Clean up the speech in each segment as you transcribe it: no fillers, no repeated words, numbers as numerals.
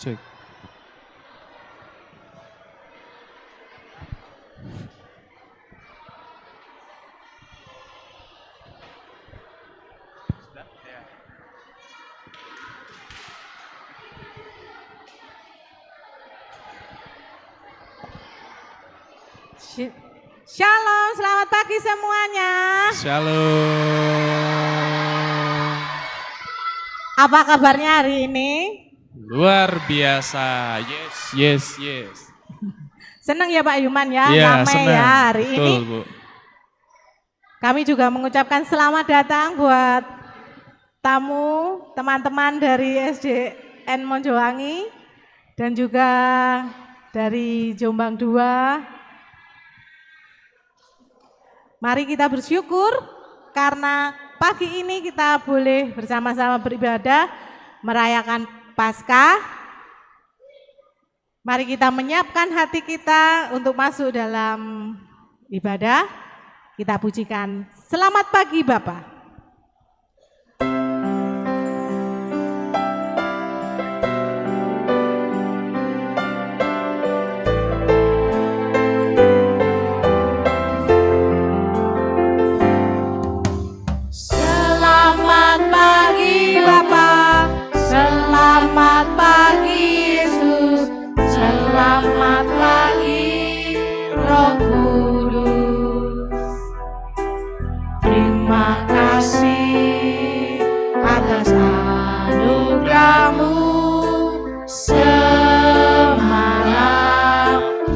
Cek. Shalom, selamat pagi semuanya. Shalom. Apa kabarnya hari ini? Luar biasa. Yes. Senang ya Pak Yuman ya, Iya, ramai senang. ya hari Betul, ini. Bu. Kami juga mengucapkan selamat datang buat tamu, teman-teman dari SDN Monjowangi dan juga dari Jombang 2. Mari kita bersyukur karena pagi ini kita boleh bersama-sama beribadah, merayakan Paskah. Mari kita menyiapkan hati kita untuk masuk dalam ibadah. Kita pujikan. Selamat pagi Bapak. Selamat pagi Bapak, selamat pagi Yesus, selamat pagi Roh Kudus. Terima kasih atas anugerah-Mu semalam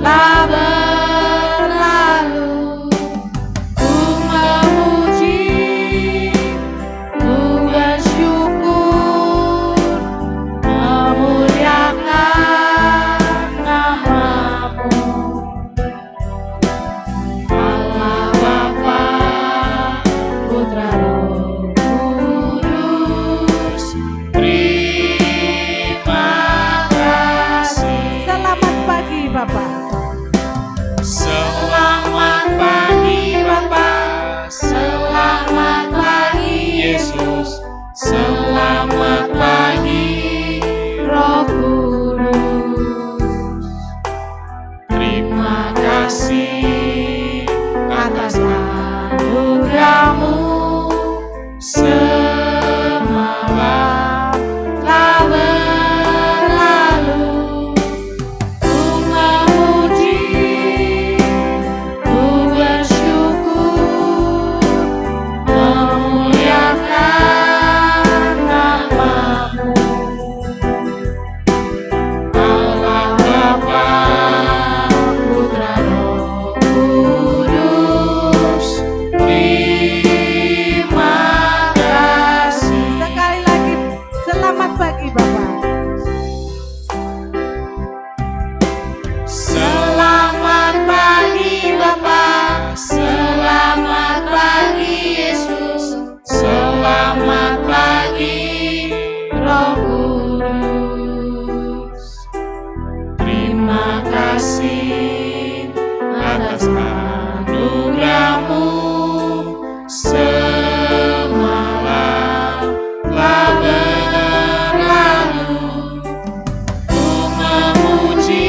telah berlalu. Ku memuji, ku bersyukur, memuliakan nama-Mu. Allah Bapa, Putra Roh Kudus, terima kasih. Selamat pagi Bapak. Selamat pagi Bapak, selamat pagi Yesus, selamat pagi Roh Kudus. Terima kasih atas anugerah-Mu semalam telah berlalu. Ku memuji, ku bersyukur, memuliakan nama-Mu. Allah Bapa, Putra Roh Kudus, terima kasih. Sekali lagi, selamat pagi Bapak. Selamat pagi Bapak, selamat pagi Yesus, selamat pagi Roh Kudus. Terima kasih atas anugerah-Mu semalam telah berlalu. Ku memuji,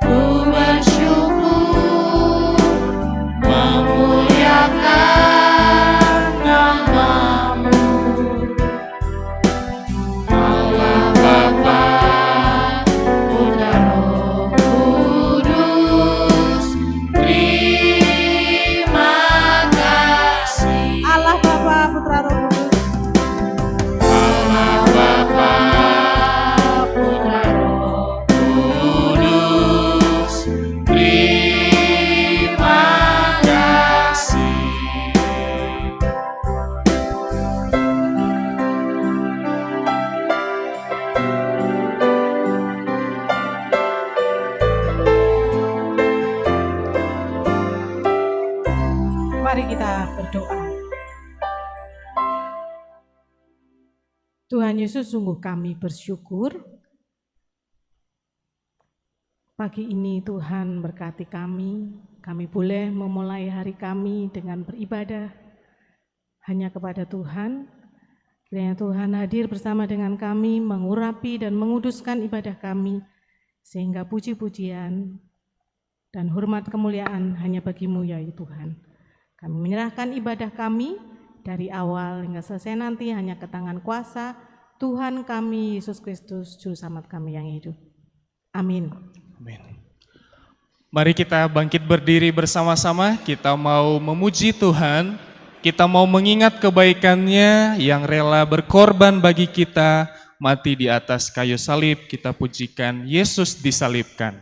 ku bersyukur, memuliakan nama-Mu. Allah Bapa, Putra Roh Kudus, terima kasih. Allah Bapa, Putra Roh Kudus. Allah Bapa, Putra Roh Kudus, terima kasih. Mari kita berdoa. Tuhan Yesus, sungguh kami bersyukur pagi ini Tuhan berkati kami boleh memulai hari kami dengan beribadah hanya kepada Tuhan, Kiranya Tuhan hadir bersama dengan kami, mengurapi dan menguduskan ibadah kami, sehingga puji-pujian dan hormat kemuliaan hanya bagi-Mu ya Tuhan. Kami menyerahkan ibadah kami dari awal hingga selesai nanti hanya ke tangan kuasa Tuhan kami, Yesus Kristus, Juru Selamat kami yang hidup. Amin. Amin. Mari kita bangkit berdiri bersama-sama, kita mau memuji Tuhan, kita mau mengingat kebaikan-Nya yang rela berkorban bagi kita, mati di atas kayu salib, kita pujikan Yesus disalibkan.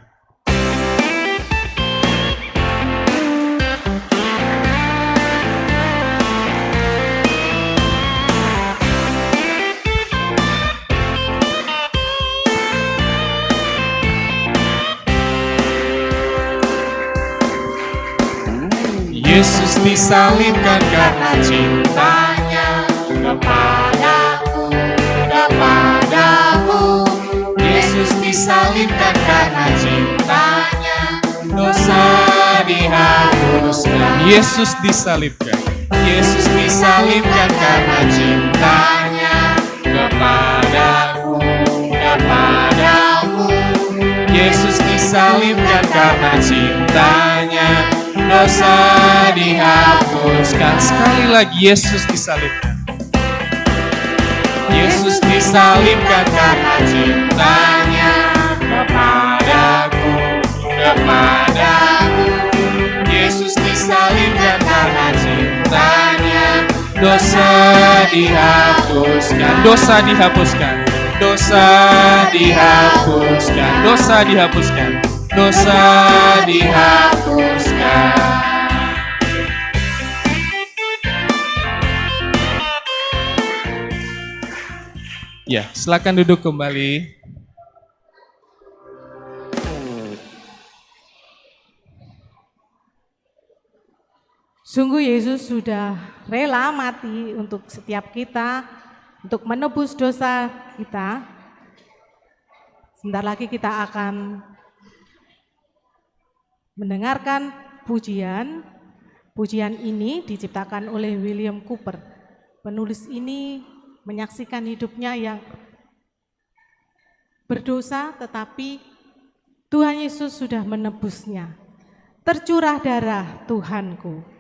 Yesus disalibkan karena cintanya kepadamu. Yesus disalibkan karena cintanya, dosa dihapuskan. Yesus disalibkan. Yesus disalibkan karena cintanya kepadamu. Yesus disalibkan karena cintanya, dosa dihapuskan. Sekali lagi, Yesus disalibkan. Yesus disalibkan karena cintanya kepadamu. Yesus disalibkan karena cintanya, dosa dihapuskan. Dosa dihapuskan. Dosa dihapuskan. Dosa dihapuskan. Dosa dihapuskan. Ya, silakan duduk kembali. Sungguh Yesus sudah rela mati untuk setiap kita, untuk menebus dosa kita. Sebentar lagi kita akan mendengarkan pujian. Pujian ini diciptakan oleh William Cooper. Penulis ini menyaksikan hidupnya yang berdosa, tetapi Tuhan Yesus sudah menebusnya. Tercurah darah Tuhanku.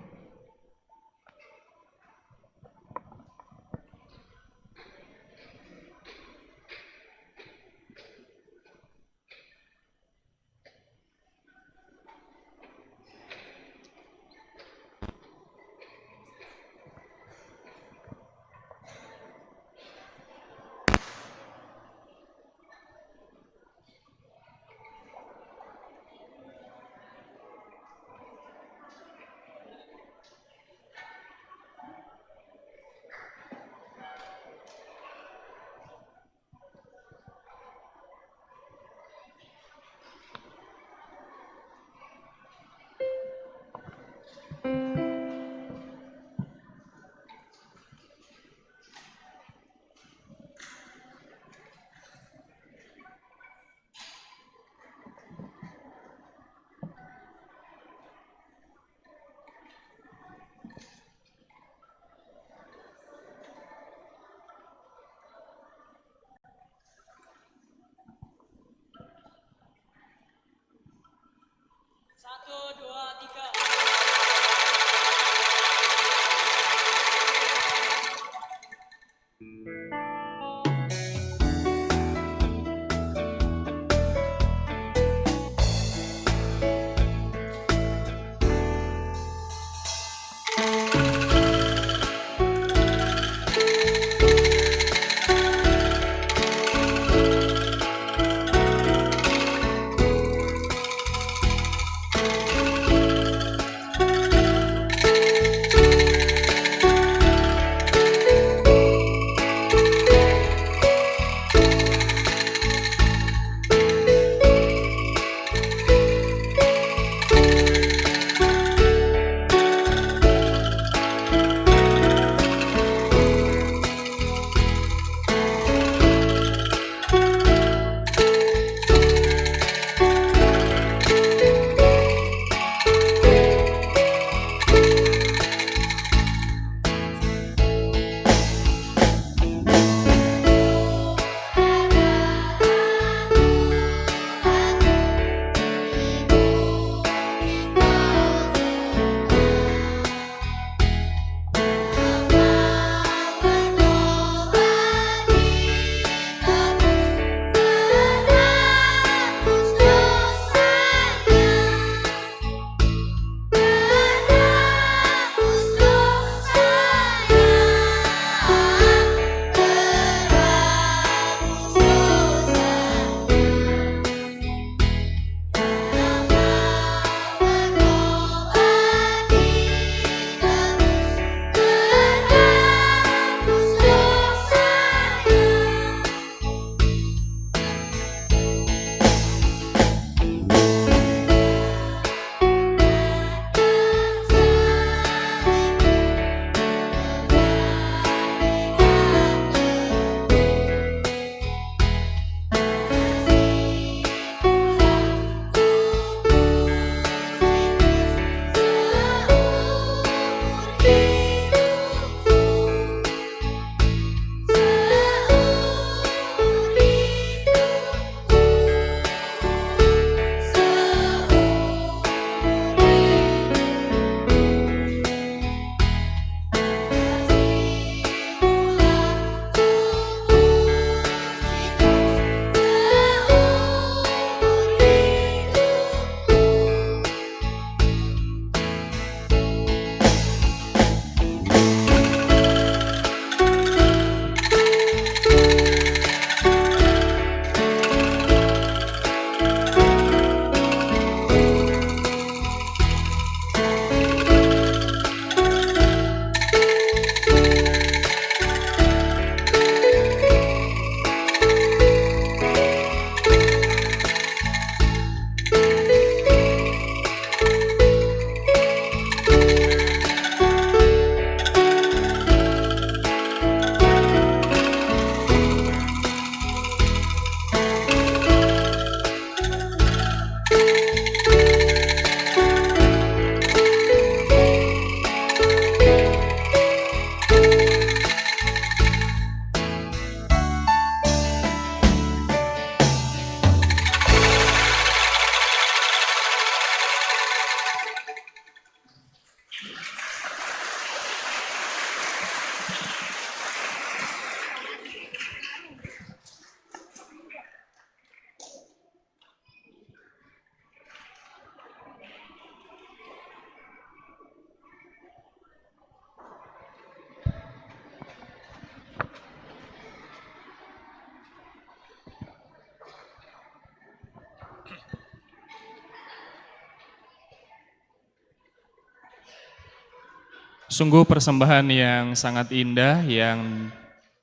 Sungguh persembahan yang sangat indah yang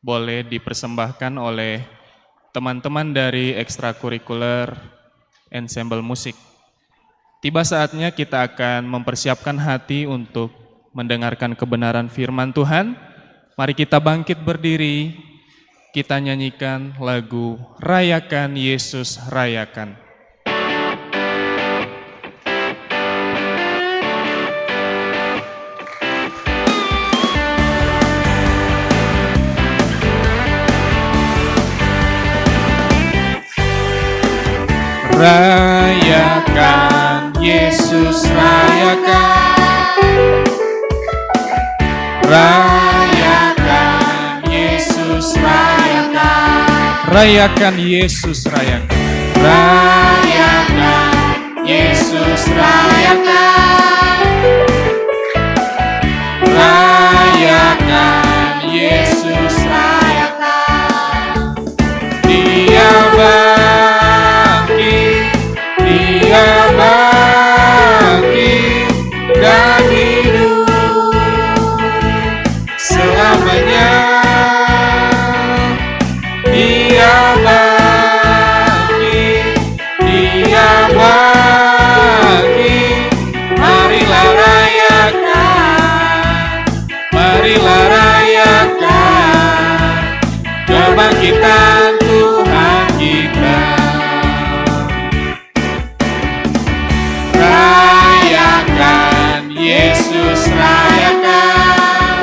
boleh dipersembahkan oleh teman-teman dari ekstrakurikuler ensemble musik. Tiba saatnya kita akan mempersiapkan hati untuk mendengarkan kebenaran firman Tuhan. Mari kita bangkit berdiri, kita nyanyikan lagu Rayakan Yesus Rayakan. Rayakan Yesus rayakan. Rayakan Yesus rayakan. Rayakan Yesus rayakan. Rayakan Yesus rayakan. Rayakan Yesus rayakan. Dia Dia bangkit dan hidup selamanya. Dia bangkit, marilah rayakan kebangkitan Tuhan kita. Yesus rayakan.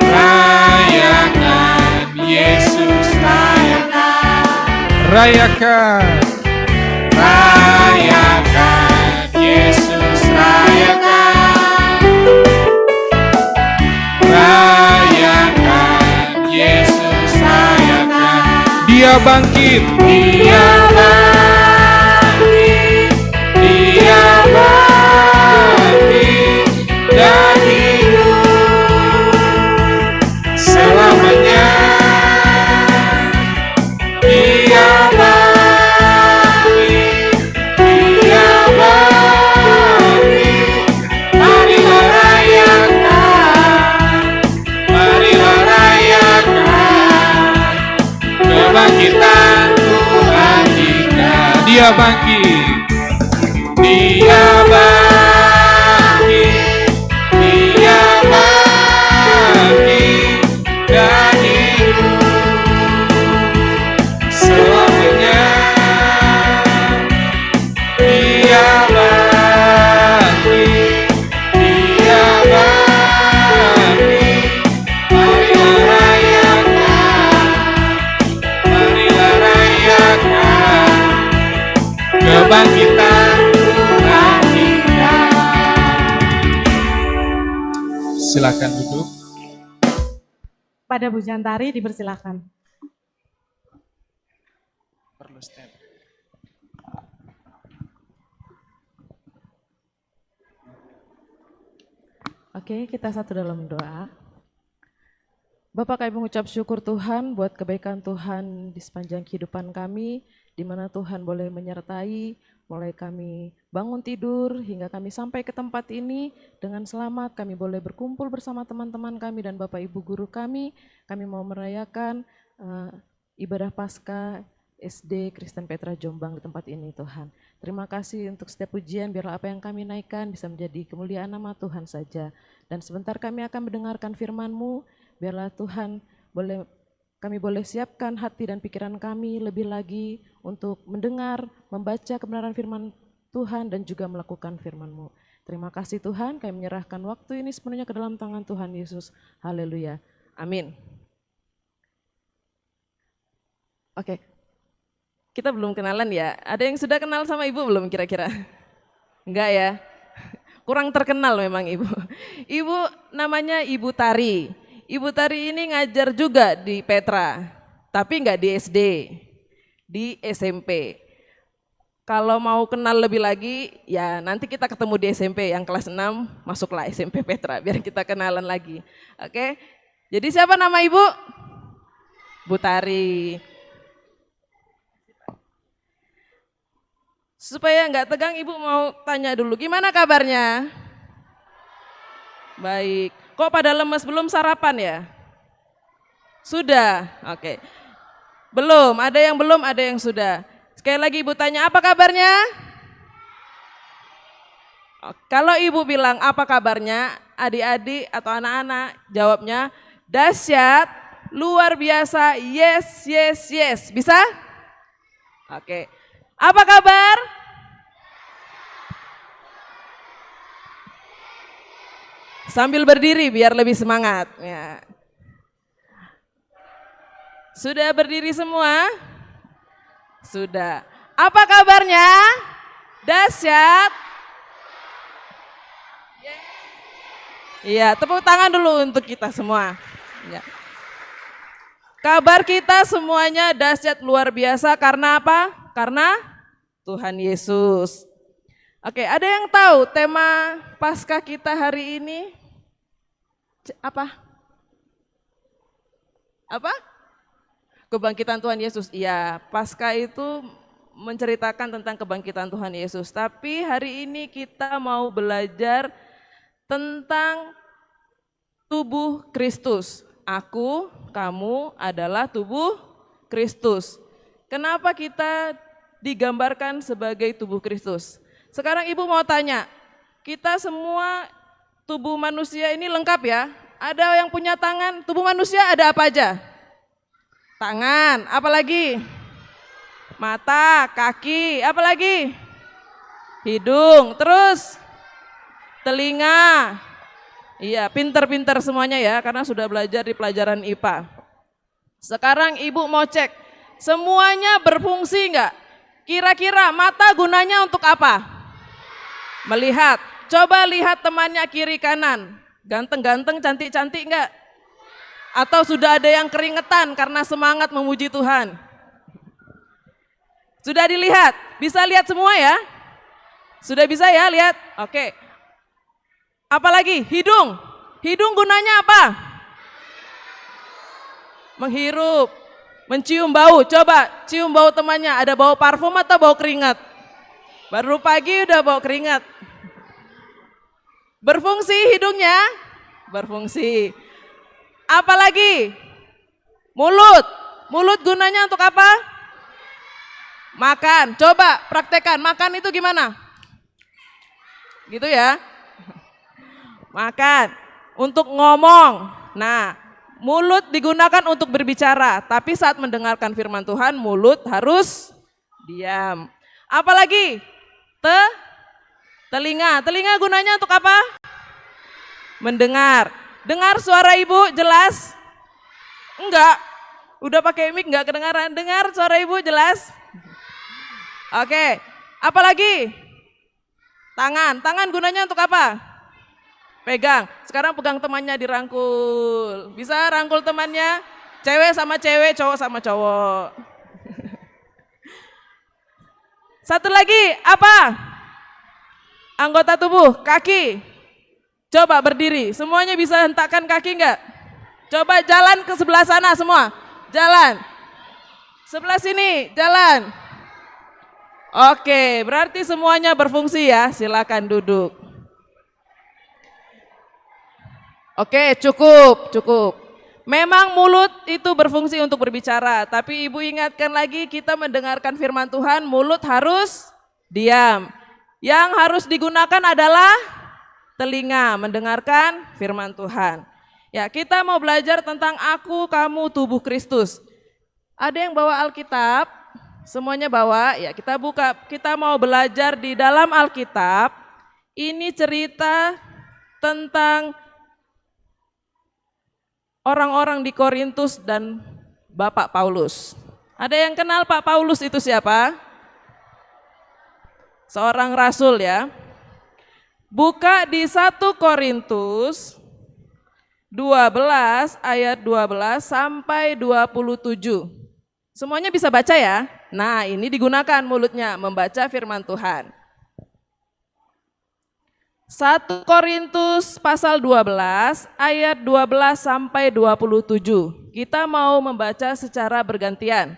Rayakan Yesus rayakan. Rayakan. Rayakan Yesus rayakan. Rayakan Yesus rayakan. Dia bangkit. Dia bangkit. Dia bangkit dan hidup selamanya. Dia bangkit, marilah rayakan kebangkitan Tuhan kita. Dia bangkit. Dia bangkit dan hidup selamanya. Dia bangkit, marilah rayakan kebangkitan. Silakan duduk. Pada Bu Jantari dipersilakan. Perlu stand. Oke, kita satu dalam doa. Bapak, kami mengucap syukur Tuhan buat kebaikan Tuhan di sepanjang kehidupan kami, di mana Tuhan boleh menyertai, mulai kami bangun tidur hingga kami sampai ke tempat ini dengan selamat. Kami boleh berkumpul bersama teman-teman kami dan Bapak Ibu guru kami. Kami mau merayakan ibadah Paskah SD Kristen Petra Jombang di tempat ini Tuhan. Terima kasih untuk setiap pujian, biarlah apa yang kami naikkan bisa menjadi kemuliaan nama Tuhan saja. Dan sebentar kami akan mendengarkan firman-Mu, biarlah Tuhan kami boleh siapkan hati dan pikiran kami lebih lagi untuk mendengar, membaca kebenaran firman Tuhan dan juga melakukan firman-Mu. Terima kasih Tuhan, kami menyerahkan waktu ini sepenuhnya ke dalam tangan Tuhan Yesus. Haleluya. Amin. Oke, kita belum kenalan ya. Ada yang sudah kenal sama Ibu belum kira-kira? Enggak ya? Kurang terkenal memang Ibu. Ibu namanya Ibu Tari. Ibu Tari ini ngajar juga di Petra, tapi enggak di SD, di SMP. Kalau mau kenal lebih lagi, ya nanti kita ketemu di SMP yang kelas 6, masuklah SMP Petra, biar kita kenalan lagi. Oke, jadi siapa nama Ibu? Bu Tari. Supaya enggak tegang, Ibu mau tanya dulu, gimana kabarnya? Baik. Kok pada lemes, belum sarapan ya? Sudah, oke. Belum, ada yang sudah. Sekali lagi Ibu tanya, apa kabarnya? Kalau Ibu bilang apa kabarnya, adik-adik atau anak-anak jawabnya dahsyat, luar biasa, yes, yes, yes. Bisa? Oke. Apa kabar? Sambil berdiri biar lebih semangat. Ya. Sudah berdiri semua? Sudah. Apa kabarnya? Dahsyat. Iya, tepuk tangan dulu untuk kita semua. Ya. Kabar kita semuanya dahsyat luar biasa karena apa? Karena Tuhan Yesus. Oke, ada yang tahu tema Paskah kita hari ini? Apa? Apa? Kebangkitan Tuhan Yesus. Iya, Paskah itu menceritakan tentang kebangkitan Tuhan Yesus. Tapi hari ini kita mau belajar tentang tubuh Kristus. Aku, kamu adalah tubuh Kristus. Kenapa kita digambarkan sebagai tubuh Kristus? Sekarang Ibu mau tanya, kita semua tubuh manusia ini lengkap ya? Ada yang punya tangan, tubuh manusia ada apa aja? Tangan, apalagi? Mata, kaki, apalagi? Hidung, terus telinga. Iya, pinter-pinter semuanya ya, karena sudah belajar di pelajaran IPA. Sekarang Ibu mau cek, semuanya berfungsi enggak? Kira-kira mata gunanya untuk apa? Melihat. Coba lihat temannya kiri kanan. Ganteng-ganteng, cantik-cantik enggak? Atau sudah ada yang keringetan karena semangat memuji Tuhan? Sudah dilihat? Bisa lihat semua ya? Sudah bisa ya lihat? Oke. Apalagi hidung. Hidung gunanya apa? Menghirup, mencium bau. Coba cium bau temannya, ada bau parfum atau bau keringat? Baru pagi udah bau keringat. Berfungsi hidungnya? Berfungsi. Apalagi? Mulut. Mulut gunanya untuk apa? Makan. Coba praktekkan, makan itu gimana? Gitu ya. Makan, untuk ngomong. Nah, mulut digunakan untuk berbicara, tapi saat mendengarkan firman Tuhan, mulut harus diam. Apalagi? Telinga. Telinga gunanya untuk apa? Mendengar. Dengar suara Ibu jelas? Enggak. Udah pakai mic enggak kedengaran? Dengar suara Ibu jelas? Oke. Apalagi? Tangan. Tangan gunanya untuk apa? Pegang, sekarang pegang temannya dirangkul. Bisa rangkul temannya, cewek sama cewek, cowok sama cowok. Satu lagi, apa? Anggota tubuh, kaki. Coba berdiri, semuanya bisa hentakkan kaki enggak? Coba jalan ke sebelah sana semua, jalan. Sebelah sini, jalan. Oke, berarti semuanya berfungsi ya, silakan duduk. Oke, cukup. Memang mulut itu berfungsi untuk berbicara, tapi Ibu ingatkan lagi kita mendengarkan firman Tuhan, mulut harus diam. Yang harus digunakan adalah telinga, mendengarkan firman Tuhan. Ya, kita mau belajar tentang aku, kamu, tubuh Kristus. Ada yang bawa Alkitab? Semuanya bawa? Ya, kita buka. Kita mau belajar di dalam Alkitab. Ini cerita tentang orang-orang di Korintus dan Bapak Paulus. Ada yang kenal Pak Paulus itu siapa? Seorang rasul ya. Buka di 1 Korintus 12 ayat 12 sampai 27. Semuanya bisa baca ya? Nah, ini digunakan mulutnya membaca firman Tuhan. 1 Korintus pasal 12 ayat 12 sampai 27. Kita mau membaca secara bergantian.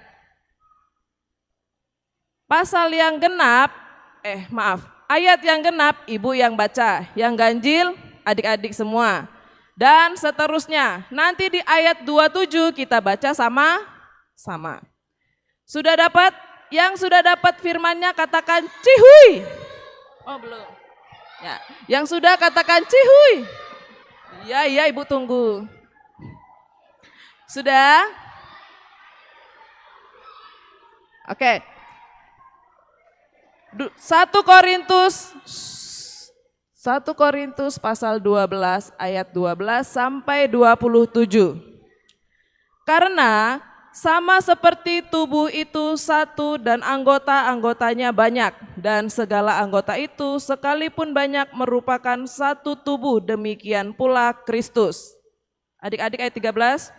Pasal yang genap, ayat yang genap Ibu yang baca, yang ganjil adik-adik semua. Dan seterusnya, nanti di ayat 27 kita baca sama-sama. Sudah dapat? Yang sudah dapat firmannya katakan cihui. Oh belum. Ya, yang sudah katakan cihui. Iya, Ibu tunggu. Sudah? Oke. 1 Korintus pasal 12 ayat 12 sampai 27. Karena sama seperti tubuh itu satu dan anggota-anggotanya banyak, dan segala anggota itu sekalipun banyak merupakan satu tubuh, demikian pula Kristus. Adik-adik ayat 13.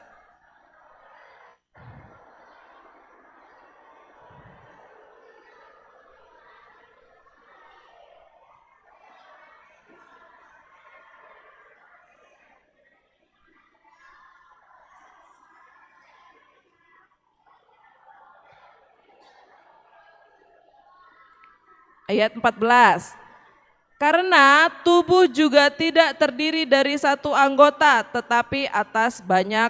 Ayat 14. Karena tubuh juga tidak terdiri dari satu anggota, tetapi atas banyak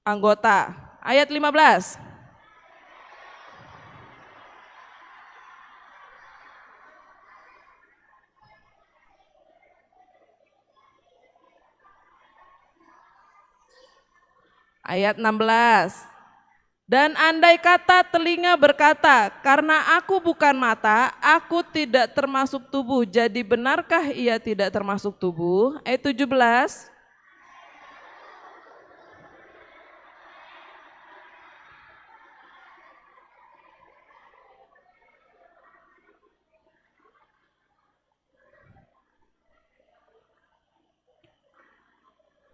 anggota. Ayat 15. Ayat 16. Dan andai kata telinga berkata, karena aku bukan mata, aku tidak termasuk tubuh. Jadi benarkah ia tidak termasuk tubuh? Ayat 17.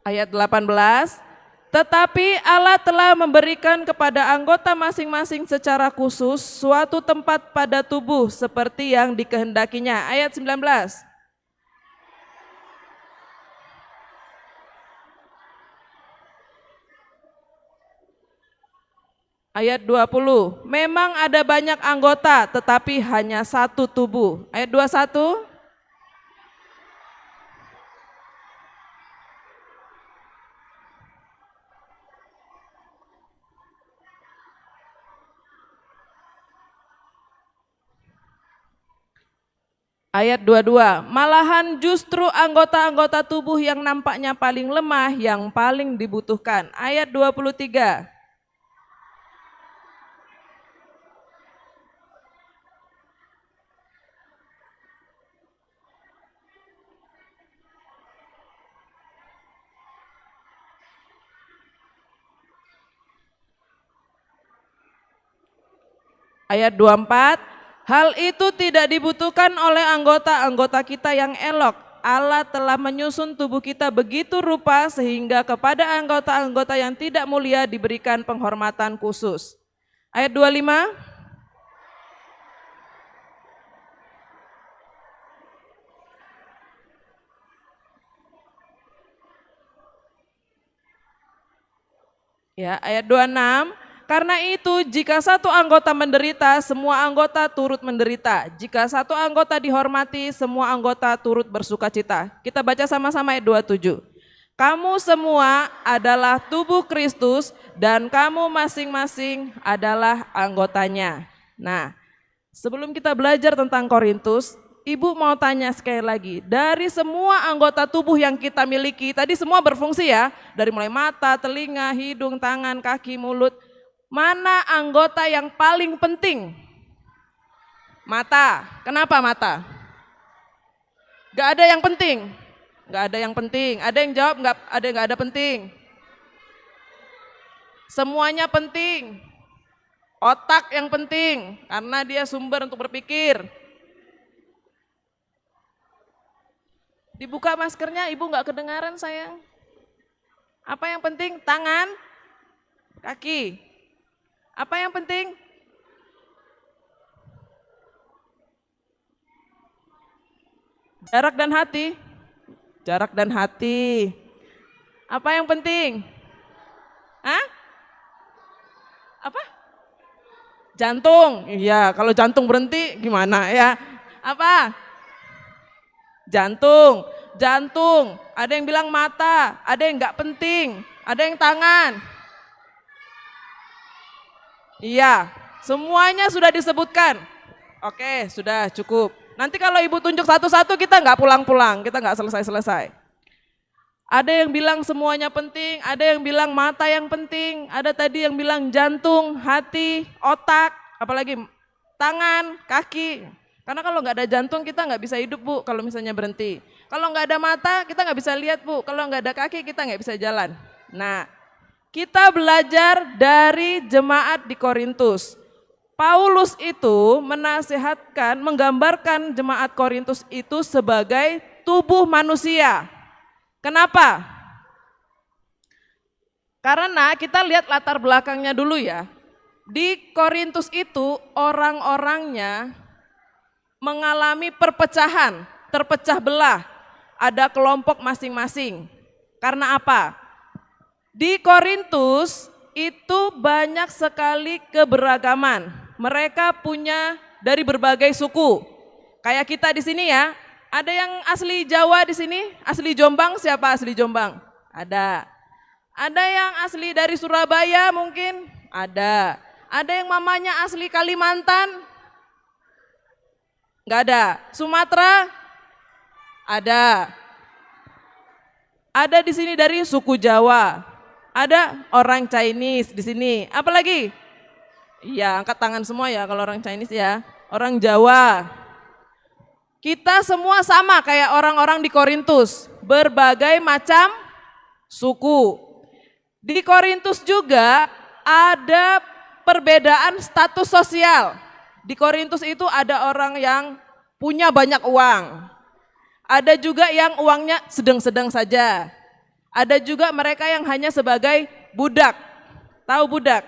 Ayat 18. Tetapi Allah telah memberikan kepada anggota masing-masing secara khusus suatu tempat pada tubuh seperti yang dikehendakinya. Ayat 19. Ayat 20. Memang ada banyak anggota tetapi hanya satu tubuh. Ayat 21. Ayat 22, malahan justru anggota-anggota tubuh yang nampaknya paling lemah yang paling dibutuhkan. Ayat 23. Ayat 24. Hal itu tidak dibutuhkan oleh anggota-anggota kita yang elok. Allah telah menyusun tubuh kita begitu rupa sehingga kepada anggota-anggota yang tidak mulia diberikan penghormatan khusus. Ayat 25. Ya, ayat 26. Karena itu jika satu anggota menderita, semua anggota turut menderita. Jika satu anggota dihormati, semua anggota turut bersukacita. Kita baca sama-sama ayat 27. Kamu semua adalah tubuh Kristus dan kamu masing-masing adalah anggotanya. Nah, sebelum kita belajar tentang Korintus, Ibu mau tanya sekali lagi, dari semua anggota tubuh yang kita miliki, tadi semua berfungsi ya, dari mulai mata, telinga, hidung, tangan, kaki, mulut, mana anggota yang paling penting? Mata. Kenapa mata? Gak ada yang penting. Gak ada yang penting. Ada yang jawab gak ada penting. Semuanya penting. Otak yang penting karena dia sumber untuk berpikir. Dibuka maskernya, Ibu gak kedengaran sayang. Apa yang penting? Tangan, kaki. Apa yang penting? Jarak dan hati. Jarak dan hati. Apa yang penting? Hah? Apa? Jantung. Iya, kalau jantung berhenti gimana ya? Apa? Jantung. jantung, ada yang bilang mata, ada yang nggak penting, ada yang tangan. Iya, semuanya sudah disebutkan. Oke, sudah cukup. Nanti kalau ibu tunjuk satu-satu kita nggak pulang-pulang, kita nggak selesai-selesai. Ada yang bilang semuanya penting, ada yang bilang mata yang penting, ada tadi yang bilang jantung, hati, otak, apalagi tangan, kaki. Karena kalau nggak ada jantung kita nggak bisa hidup Bu, kalau misalnya berhenti. Kalau nggak ada mata kita nggak bisa lihat Bu, kalau nggak ada kaki kita nggak bisa jalan. Nah, kita belajar dari jemaat di Korintus. Paulus itu menasihatkan, menggambarkan jemaat Korintus itu sebagai tubuh manusia. Kenapa? Karena kita lihat latar belakangnya dulu ya. Di Korintus itu orang-orangnya mengalami perpecahan, terpecah belah. Ada kelompok masing-masing. Karena apa? Di Korintus itu banyak sekali keberagaman. Mereka punya dari berbagai suku. Kayak kita di sini ya. Ada yang asli Jawa di sini? Asli Jombang, siapa asli Jombang? Ada. Ada yang asli dari Surabaya mungkin? Ada. Ada yang mamanya asli Kalimantan? Enggak ada. Sumatera? Ada. Ada di sini dari suku Jawa. Ada orang Chinese di sini. Apalagi? Iya, angkat tangan semua ya kalau orang Chinese ya. Orang Jawa. Kita semua sama kayak orang-orang di Korintus, berbagai macam suku. Di Korintus juga ada perbedaan status sosial. Di Korintus itu ada orang yang punya banyak uang. Ada juga yang uangnya sedang-sedang saja. Ada juga mereka yang hanya sebagai budak. Tahu budak?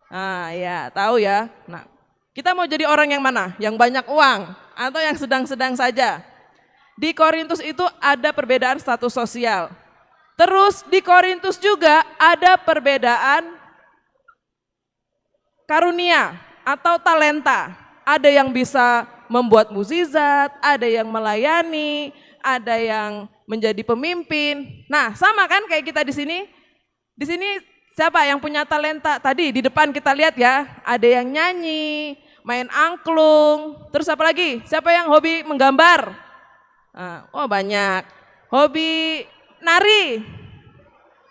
Nah, ya, tahu ya. Nah, kita mau jadi orang yang mana? Yang banyak uang atau yang sedang-sedang saja? Di Korintus itu ada perbedaan status sosial. Terus di Korintus juga ada perbedaan karunia atau talenta. Ada yang bisa membuat mukjizat, ada yang melayani, ada yang menjadi pemimpin. Nah, sama kan kayak kita di sini? Di sini siapa yang punya talenta? Tadi di depan kita lihat ya, ada yang nyanyi, main angklung, terus apa lagi? Siapa yang hobi menggambar? Nah, oh banyak. Hobi nari?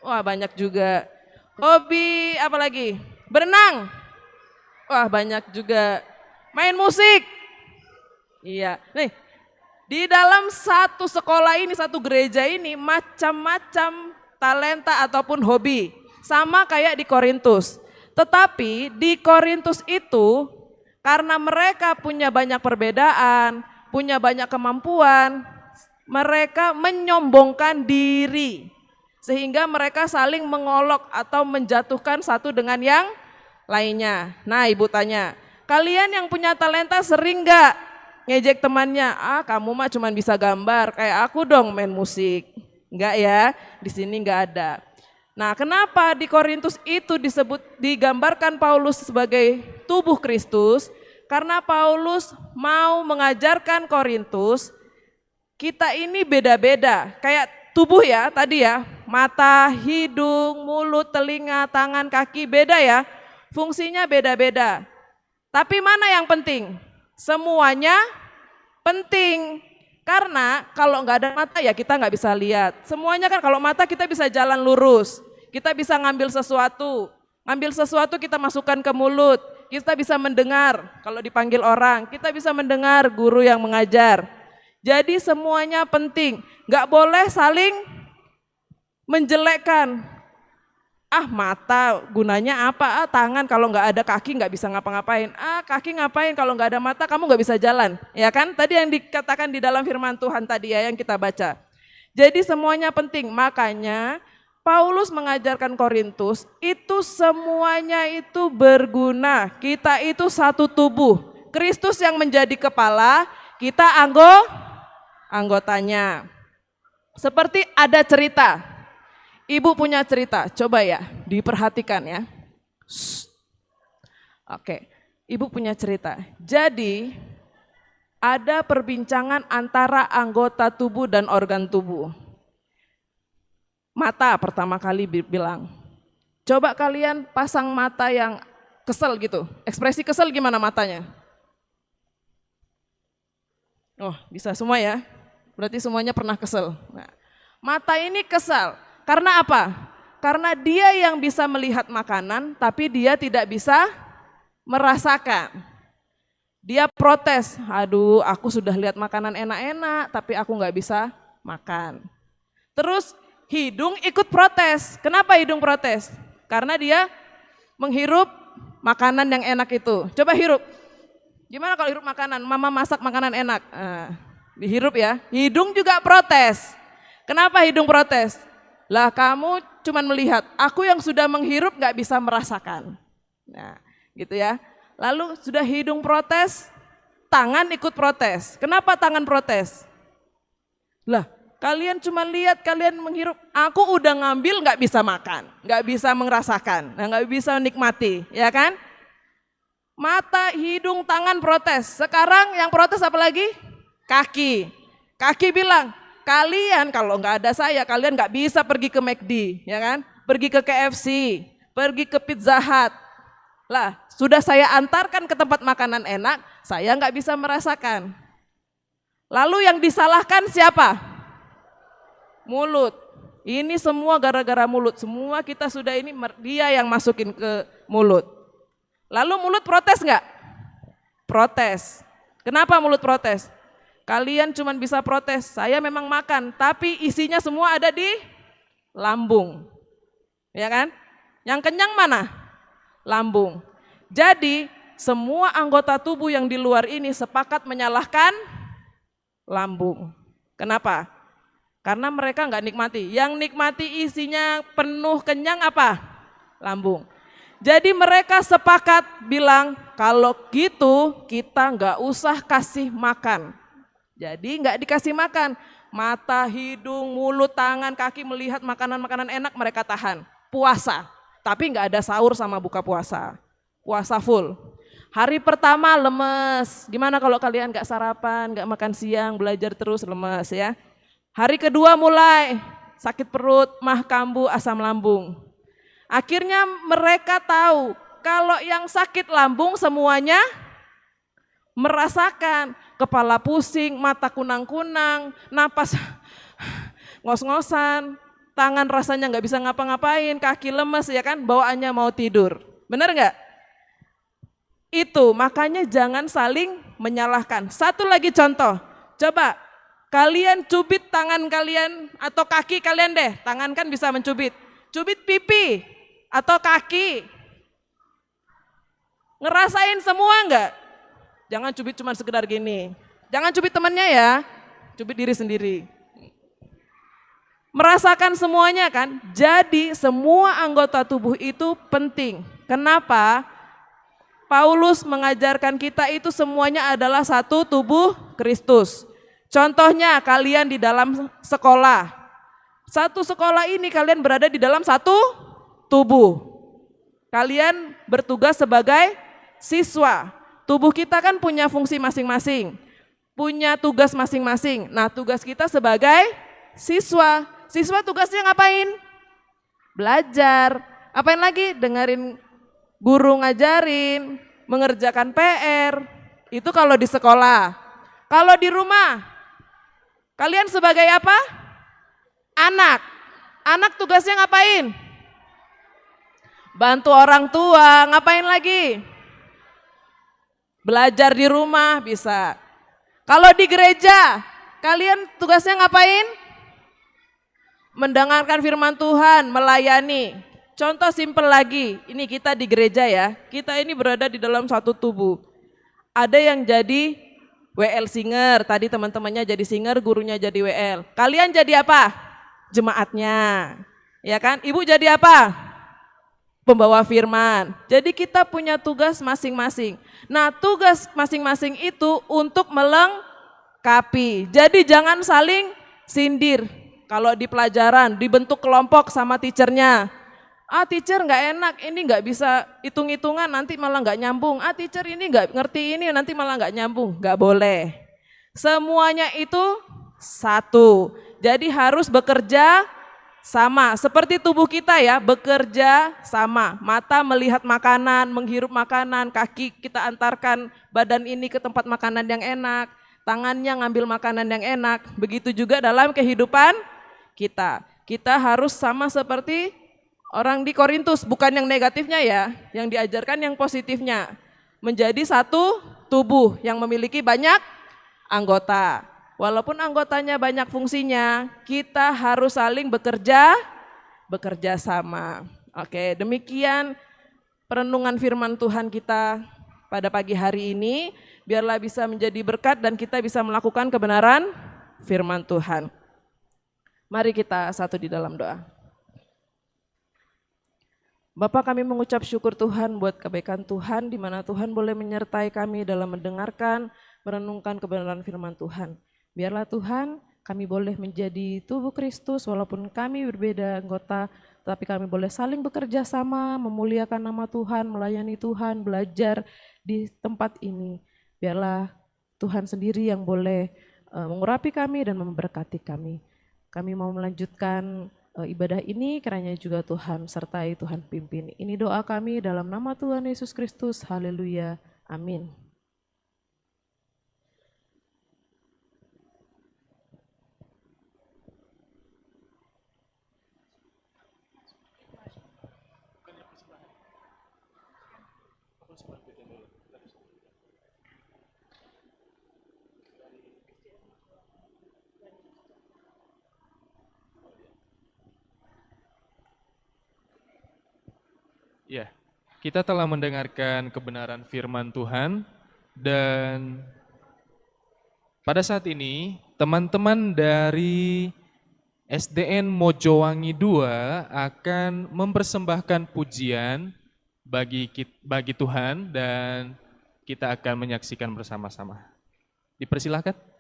Wah banyak juga. Hobi apa lagi? Berenang? Wah banyak juga. Main musik? Iya. Nih, di dalam satu sekolah ini, satu gereja ini macam-macam talenta ataupun hobi. Sama kayak di Korintus. Tetapi di Korintus itu karena mereka punya banyak perbedaan, punya banyak kemampuan, mereka menyombongkan diri. Sehingga mereka saling mengolok atau menjatuhkan satu dengan yang lainnya. Nah ibu tanya, kalian yang punya talenta sering gak ngejek temannya? Ah kamu mah cuma bisa gambar, kayak aku dong main musik. Enggak ya, di sini enggak ada. Nah kenapa di Korintus itu digambarkan Paulus sebagai tubuh Kristus? Karena Paulus mau mengajarkan Korintus, kita ini beda-beda, kayak tubuh ya tadi ya, mata, hidung, mulut, telinga, tangan, kaki beda ya, fungsinya beda-beda. Tapi mana yang penting? Semuanya penting, karena kalau nggak ada mata ya kita nggak bisa lihat. Semuanya kan kalau mata kita bisa jalan lurus, kita bisa ngambil sesuatu kita masukkan ke mulut, kita bisa mendengar kalau dipanggil orang, kita bisa mendengar guru yang mengajar. Jadi semuanya penting, nggak boleh saling menjelekkan. Ah mata gunanya apa? Ah tangan kalau nggak ada kaki nggak bisa ngapa-ngapain. Ah kaki ngapain kalau nggak ada mata kamu nggak bisa jalan. Ya kan? Tadi yang dikatakan di dalam firman Tuhan tadi ya yang kita baca. Jadi semuanya penting. Makanya Paulus mengajarkan Korintus itu semuanya itu berguna. Kita itu satu tubuh. Kristus yang menjadi kepala, kita anggotanya. Seperti ada cerita. Ibu punya cerita, coba ya diperhatikan ya. Oke, ibu punya cerita. Jadi ada perbincangan antara anggota tubuh dan organ tubuh. Mata pertama kali bilang, coba kalian pasang mata yang kesel gitu. Ekspresi kesel gimana matanya? Oh, bisa semua ya. Berarti semuanya pernah kesel. Nah, mata ini kesal. Karena apa? Karena dia yang bisa melihat makanan, tapi dia tidak bisa merasakan. Dia protes, aduh aku sudah lihat makanan enak-enak, tapi aku nggak bisa makan. Terus hidung ikut protes. Kenapa hidung protes? Karena dia menghirup makanan yang enak itu. Coba hirup. Gimana kalau hirup makanan? Mama masak makanan enak. Dihirup ya. Hidung juga protes. Kenapa hidung protes? Lah kamu cuman melihat, aku yang sudah menghirup nggak bisa merasakan. Nah, gitu ya. Lalu sudah hidung protes, tangan ikut protes. Kenapa tangan protes? Lah, kalian cuma lihat, kalian menghirup. Aku udah ngambil nggak bisa makan, nggak bisa merasakan, nggak bisa nikmati, ya kan? Mata, hidung, tangan protes. Sekarang yang protes apa lagi? Kaki. Kaki bilang, kalian kalau nggak ada saya, kalian nggak bisa pergi ke McD, ya kan? Pergi ke KFC, pergi ke Pizza Hut. Lah, sudah saya antarkan ke tempat makanan enak, saya nggak bisa merasakan. Lalu yang disalahkan siapa? Mulut. Ini semua gara-gara mulut. Semua kita sudah ini dia yang masukin ke mulut. Lalu mulut protes nggak? Protes. Kenapa mulut protes? Kalian cuma bisa protes, saya memang makan, tapi isinya semua ada di lambung. Ya kan? Yang kenyang mana? Lambung. Jadi semua anggota tubuh yang di luar ini sepakat menyalahkan lambung. Kenapa? Karena mereka nggak nikmati. Yang nikmati isinya penuh kenyang apa? Lambung. Jadi mereka sepakat bilang kalau gitu kita nggak usah kasih makan. Jadi nggak dikasih makan. Mata, hidung, mulut, tangan, kaki melihat makanan-makanan enak mereka tahan. Puasa. Tapi nggak ada sahur sama buka puasa. Puasa full. Hari pertama lemes. Gimana kalau kalian nggak sarapan, nggak makan siang, belajar terus lemes ya. Hari kedua mulai sakit perut, mah kambuh, asam lambung. Akhirnya mereka tahu kalau yang sakit lambung semuanya merasakan kepala pusing, mata kunang-kunang, napas ngos-ngosan, tangan rasanya nggak bisa ngapa-ngapain, kaki lemes ya kan, bawaannya mau tidur. Benar nggak? Itu makanya jangan saling menyalahkan. Satu lagi contoh, coba kalian cubit tangan kalian atau kaki kalian deh, tangan kan bisa mencubit. Cubit pipi atau kaki. Ngerasain semua enggak? Jangan cubit cuma sekedar gini. Jangan cubit temannya ya, cubit diri sendiri. Merasakan semuanya kan? Jadi semua anggota tubuh itu penting. Kenapa? Paulus mengajarkan kita itu semuanya adalah satu tubuh Kristus. Contohnya kalian di dalam sekolah. Satu sekolah ini kalian berada di dalam satu tubuh. Kalian bertugas sebagai siswa. Tubuh kita kan punya fungsi masing-masing. Punya tugas masing-masing. Nah, tugas kita sebagai siswa. Siswa tugasnya ngapain? Belajar. Apain lagi? Dengerin guru ngajarin, mengerjakan PR. Itu kalau di sekolah. Kalau di rumah, kalian sebagai apa? Anak. Anak tugasnya ngapain? Bantu orang tua. Ngapain lagi? Belajar di rumah bisa. Kalau di gereja, kalian tugasnya ngapain? Mendengarkan firman Tuhan, melayani. Contoh simpel lagi, ini kita di gereja ya, kita ini berada di dalam satu tubuh. Ada yang jadi WL singer, tadi teman-temannya jadi singer, gurunya jadi WL. Kalian jadi apa? Jemaatnya, ya kan? Ibu jadi apa? Pembawa firman. Jadi kita punya tugas masing-masing. Nah, tugas masing-masing itu untuk melengkapi. Jadi jangan saling sindir. Kalau di pelajaran dibentuk kelompok sama teachernya. Ah, teacher nggak enak, ini nggak bisa hitung-hitungan, nanti malah nggak nyambung. Ah, teacher ini nggak ngerti ini, nanti malah nggak nyambung. Nggak boleh. Semuanya itu satu. Jadi harus bekerja sama. Seperti tubuh kita ya, bekerja sama. Mata melihat makanan, menghirup makanan, kaki kita antarkan badan ini ke tempat makanan yang enak, tangannya ngambil makanan yang enak. Begitu juga dalam kehidupan kita. Kita harus sama seperti orang di Korintus, bukan yang negatifnya ya, yang diajarkan yang positifnya. Menjadi satu tubuh yang memiliki banyak anggota. Walaupun anggotanya banyak fungsinya, kita harus saling bekerja sama. Oke, demikian perenungan firman Tuhan kita pada pagi hari ini. Biarlah bisa menjadi berkat dan kita bisa melakukan kebenaran firman Tuhan. Mari kita satu di dalam doa. Bapa, kami mengucap syukur Tuhan buat kebaikan Tuhan, di mana Tuhan boleh menyertai kami dalam mendengarkan, merenungkan kebenaran firman Tuhan. Biarlah Tuhan, kami boleh menjadi tubuh Kristus walaupun kami berbeda anggota, tapi kami boleh saling bekerja sama, memuliakan nama Tuhan, melayani Tuhan, belajar di tempat ini. Biarlah Tuhan sendiri yang boleh mengurapi kami dan memberkati kami. Kami mau melanjutkan ibadah ini, kiranya juga Tuhan sertai, Tuhan pimpin. Ini doa kami dalam nama Tuhan Yesus Kristus. Haleluya. Amin. Ya, kita telah mendengarkan kebenaran firman Tuhan dan pada saat ini teman-teman dari SDN Mojowangi 2 akan mempersembahkan pujian bagi Tuhan dan kita akan menyaksikan bersama-sama. Dipersilakan.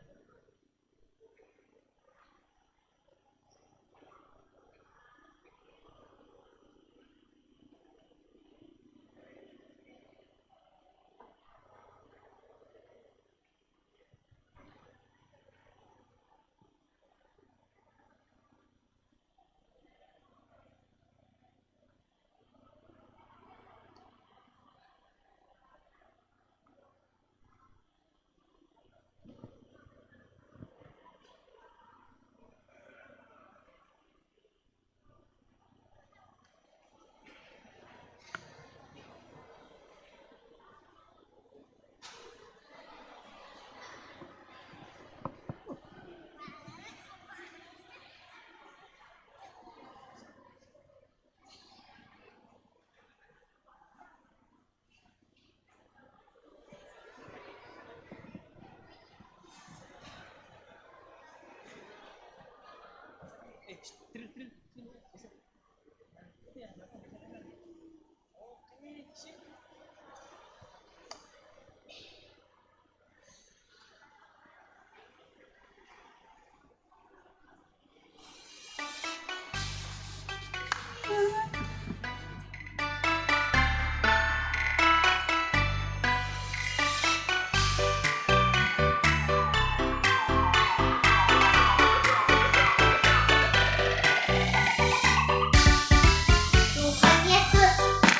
Tuhan Yesus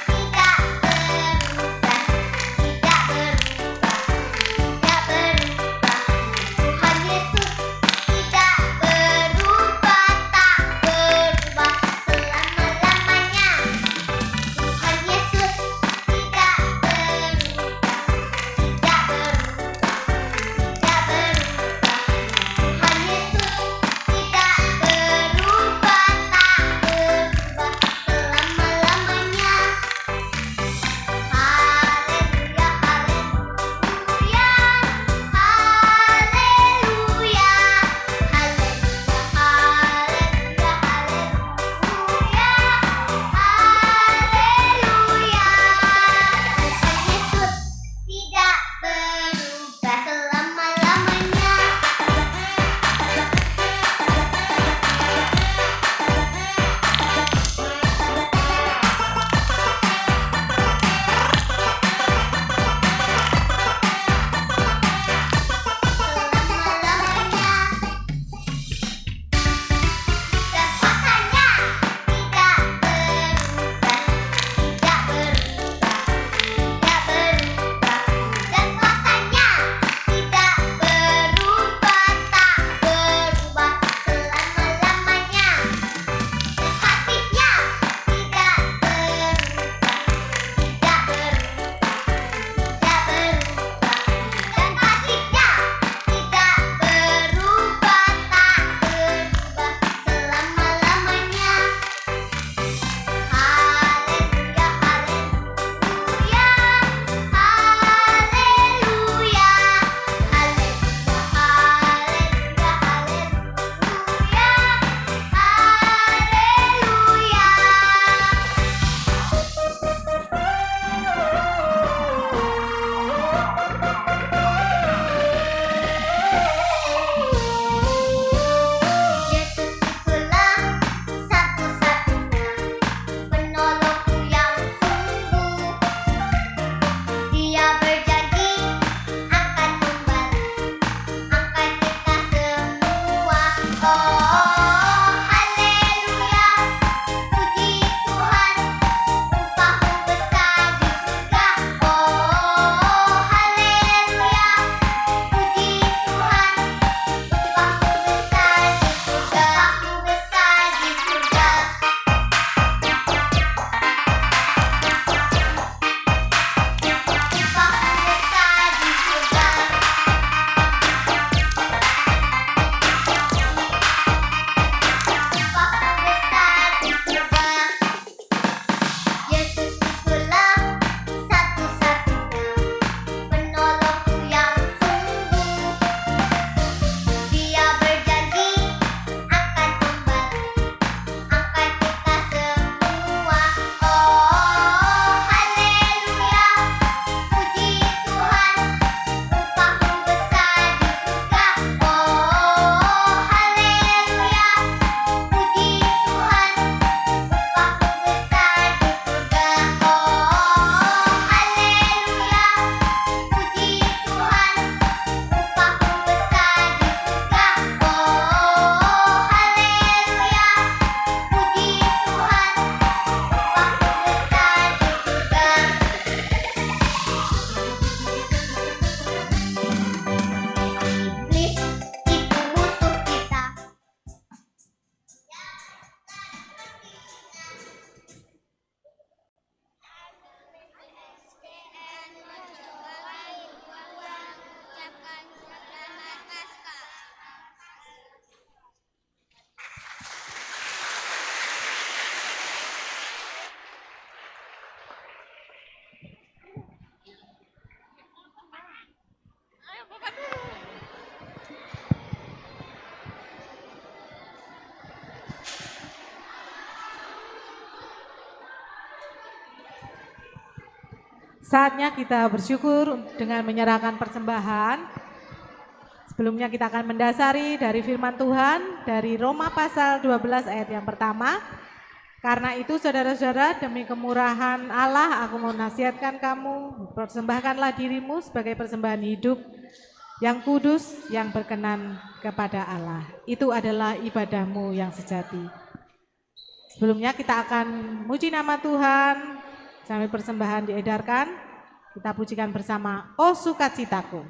tidak berubah, tidak berubah, tidak berubah. Tuhan Yesus tidak berubah, tak berubah selama-lamanya. Saatnya kita bersyukur dengan menyerahkan persembahan. Sebelumnya kita akan mendasari dari firman Tuhan dari Roma pasal 12 ayat yang pertama. Karena itu saudara-saudara, demi kemurahan Allah aku menasihatkan kamu, persembahkanlah dirimu sebagai persembahan hidup yang kudus, yang berkenan kepada Allah. Itu adalah ibadahmu yang sejati. Sebelumnya kita akan muji nama Tuhan sambil persembahan diedarkan. Kita pujikan bersama, "Oh sukacitaku."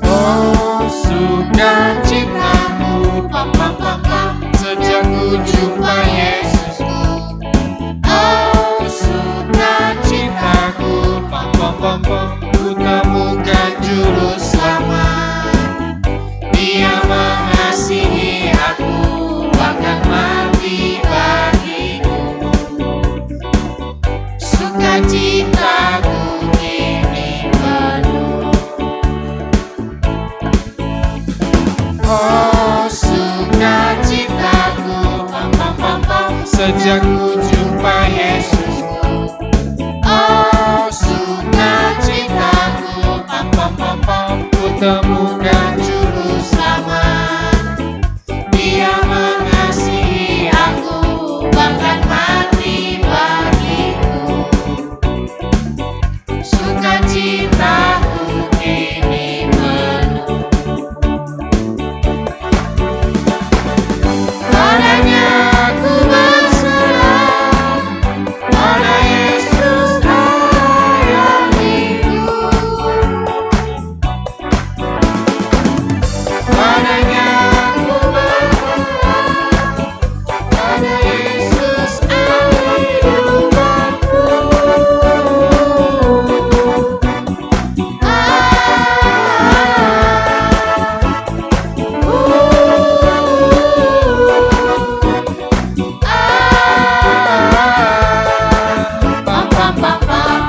Oh sukacitaku, pam pam pam pam, sejak ku jumpa Yesusku. Oh sukacitaku, pam pam pam pam, ku temukan juru selamat. Dia mengasihi aku, bahkan mati bagiku. Sukacitaku kini penuh. Oh sukacitaku, pam pam pam pam, sejak ku jumpa Yesusku. Oh sukacitaku, pam pam pam pam, ku temukan juru selamat. Dia mengasihi aku, bahkan mati bagiku. Sukacitaku kini penuh. Padanya ku berserah, pada Yesus ayam hidup. Padanya ku berserah, pada Yesus kehidupanku. Pam pam pam pam.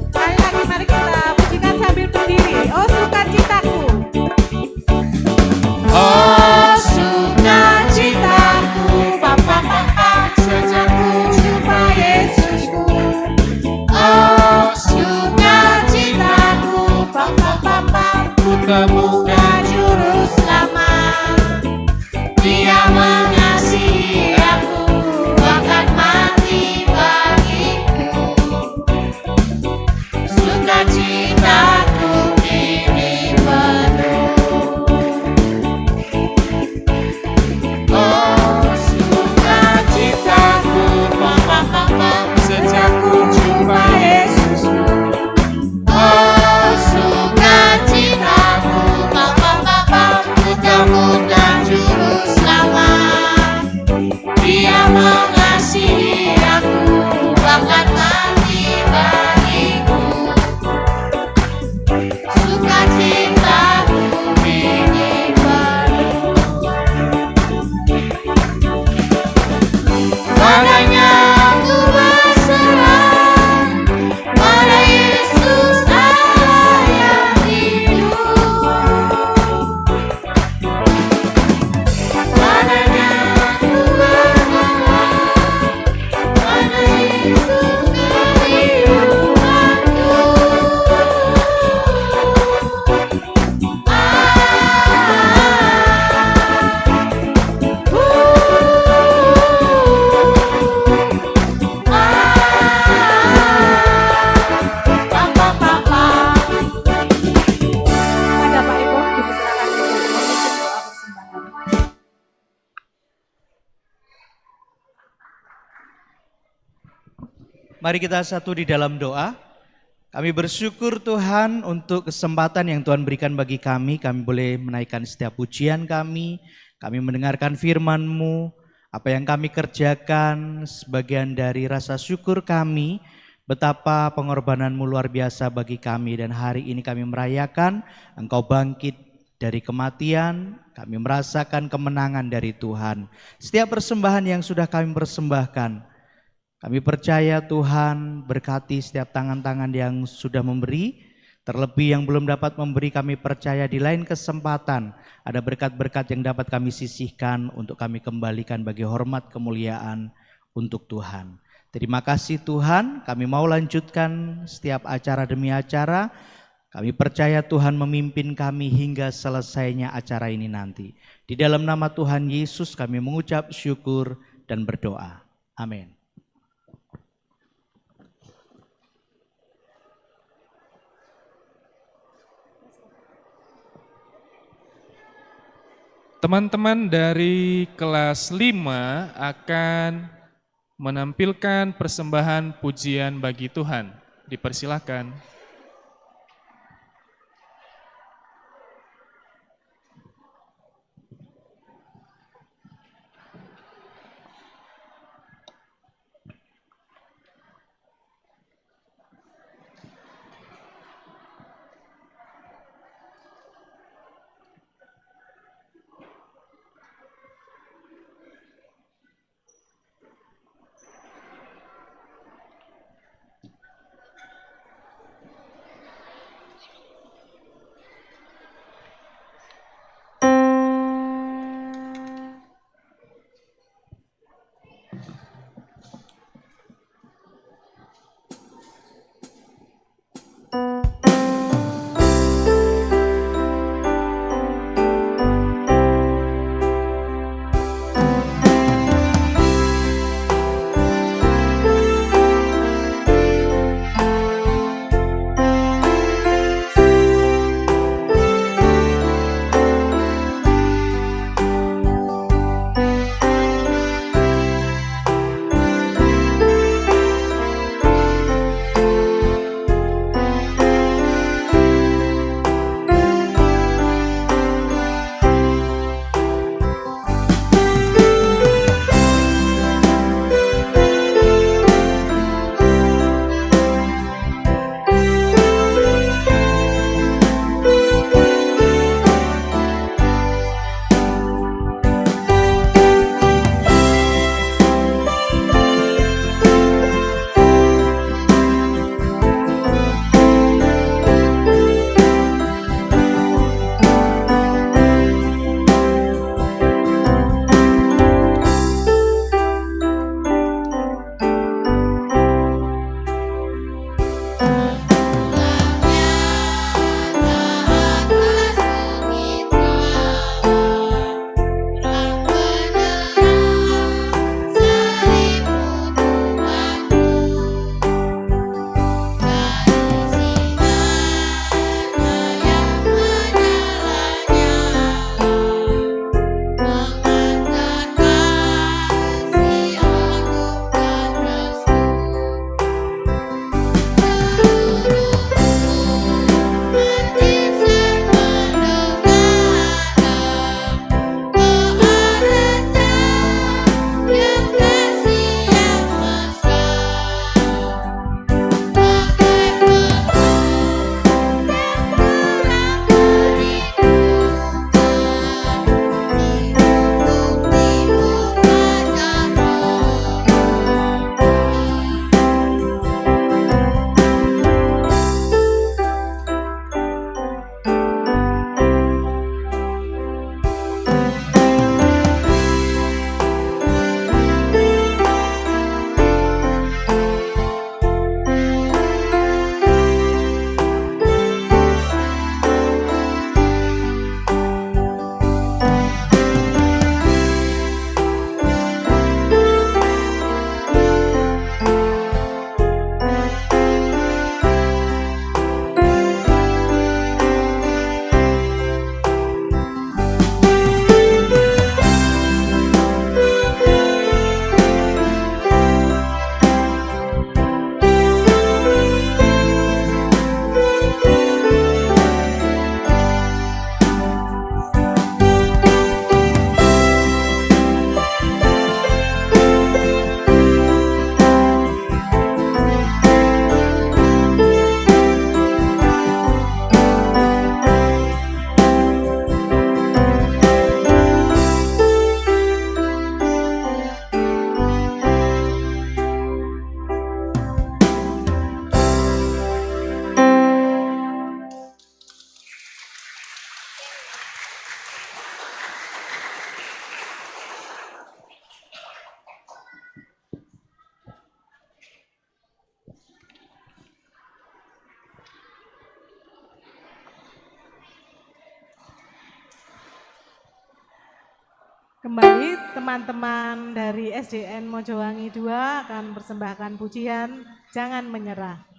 Sekali lagi mari kita pujikan sambil berdiri. "Oh sukacitaku." Oh sukacitaku, pam pam pam pam, sejak ku jumpa Yesusku. Oh sukacitaku, pam pam pam pam, ku temukan juru selamat. Dia mengasihi aku, bahkan mati bagiku. Sukacitaku kini penuh. Oh sukacitaku, pam pam pam pam, sejak ku jumpa Yesusku. Oh sukacitaku, pam pam pam pam, ku temukan juru selamat. Dia mengasihi aku, bahkan mati bagiku. Sukacitaku kini penuh. Padanya ku berserah, pada Yesus ayam hidup. Padanya ku berserah, pada Yesus kehidupanku. Pam pam pam pam. Pada Pak Ibu dipersilakan untuk memimpin doa persembahan. Mari kita satu di dalam doa. Kami bersyukur Tuhan untuk kesempatan yang Tuhan berikan bagi kami. Kami boleh menaikkan setiap pujian kami mendengarkan firman-Mu. Apa yang kami kerjakan sebagian dari rasa syukur kami. Betapa pengorbanan-Mu luar biasa bagi kami. Dan hari ini kami merayakan Engkau bangkit dari kematian. Kami merasakan kemenangan dari Tuhan. Setiap persembahan yang sudah kami persembahkan, kami percaya Tuhan berkati setiap tangan-tangan yang sudah memberi. Terlebih yang belum dapat memberi, kami percaya di lain kesempatan ada berkat-berkat yang dapat kami sisihkan untuk kami kembalikan bagi hormat kemuliaan untuk Tuhan. Terima kasih Tuhan, kami mau lanjutkan setiap acara demi acara. Kami percaya Tuhan memimpin kami hingga selesainya acara ini nanti. Di dalam nama Tuhan Yesus kami mengucap syukur dan berdoa. Amin. Teman-teman dari kelas 5 akan menampilkan persembahan pujian bagi Tuhan. Dipersilakan. Kembali teman-teman dari SDN Mojowangi 2 akan persembahkan pujian Jangan Menyerah.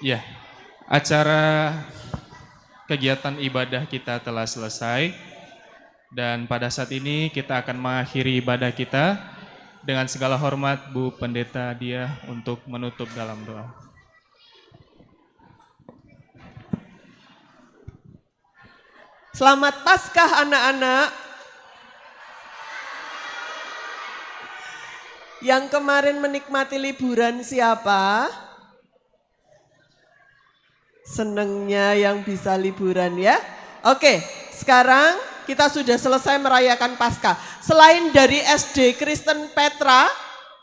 Ya, acara kegiatan ibadah kita telah selesai dan pada saat ini kita akan mengakhiri ibadah kita dengan segala hormat Bu Pendeta Dia untuk menutup dalam doa. Selamat Paskah anak-anak. Yang kemarin menikmati liburan siapa? Senengnya yang bisa liburan ya. Oke, sekarang kita sudah selesai merayakan Paskah. Selain dari SD Kristen Petra,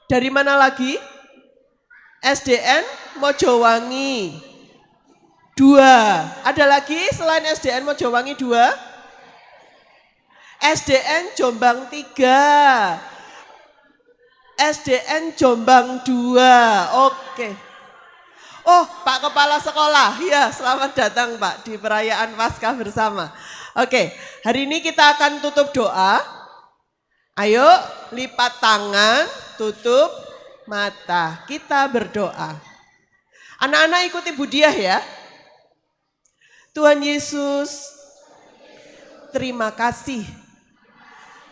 dari mana lagi? SDN Mojowangi 2. Ada lagi selain SDN Mojowangi 2? SDN Jombang 3. SDN Jombang 2. Oke. Oh, Pak Kepala Sekolah. Ya, selamat datang Pak di perayaan Paskah bersama. Oke, hari ini kita akan tutup doa. Ayo, lipat tangan, tutup mata. Kita berdoa. Anak-anak ikuti Bu Diah ya. Tuhan Yesus, terima kasih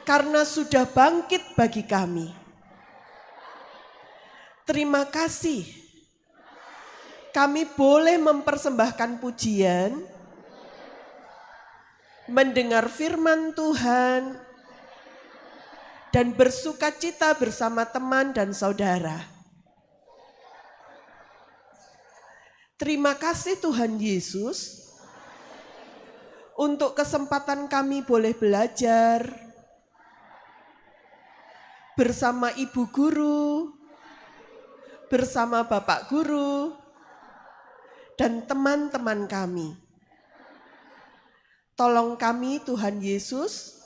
karena sudah bangkit bagi kami. Terima kasih kami boleh mempersembahkan pujian, mendengar firman Tuhan, dan bersuka cita bersama teman dan saudara. Terima kasih Tuhan Yesus untuk kesempatan kami boleh belajar bersama Ibu Guru, bersama Bapak Guru, dan teman-teman kami. Tolong kami Tuhan Yesus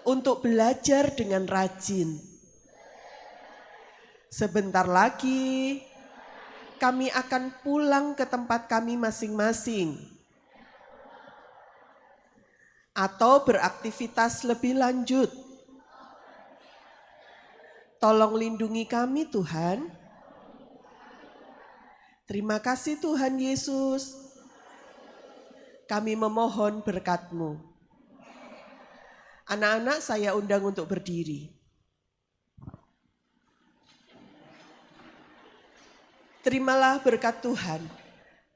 untuk belajar dengan rajin. Sebentar lagi kami akan pulang ke tempat kami masing-masing atau beraktivitas lebih lanjut. Tolong lindungi kami Tuhan. Terima kasih Tuhan Yesus. Kami memohon berkat-Mu. Anak-anak saya undang untuk berdiri. Terimalah berkat Tuhan,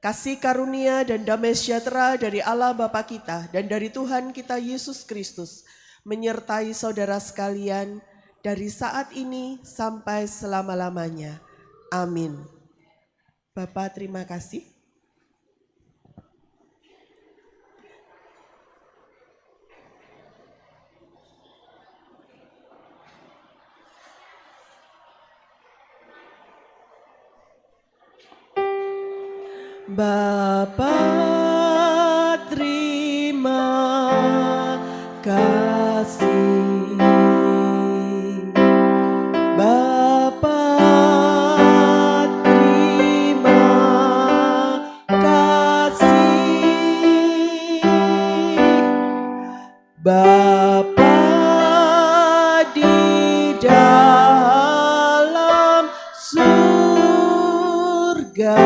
kasih karunia dan damai sejahtera dari Allah Bapa kita dan dari Tuhan kita Yesus Kristus menyertai saudara sekalian dari saat ini sampai selama-lamanya. Amin. Bapak terima kasih. Bapa terima kasih. Bapa terima kasih. Bapa di dalam surga,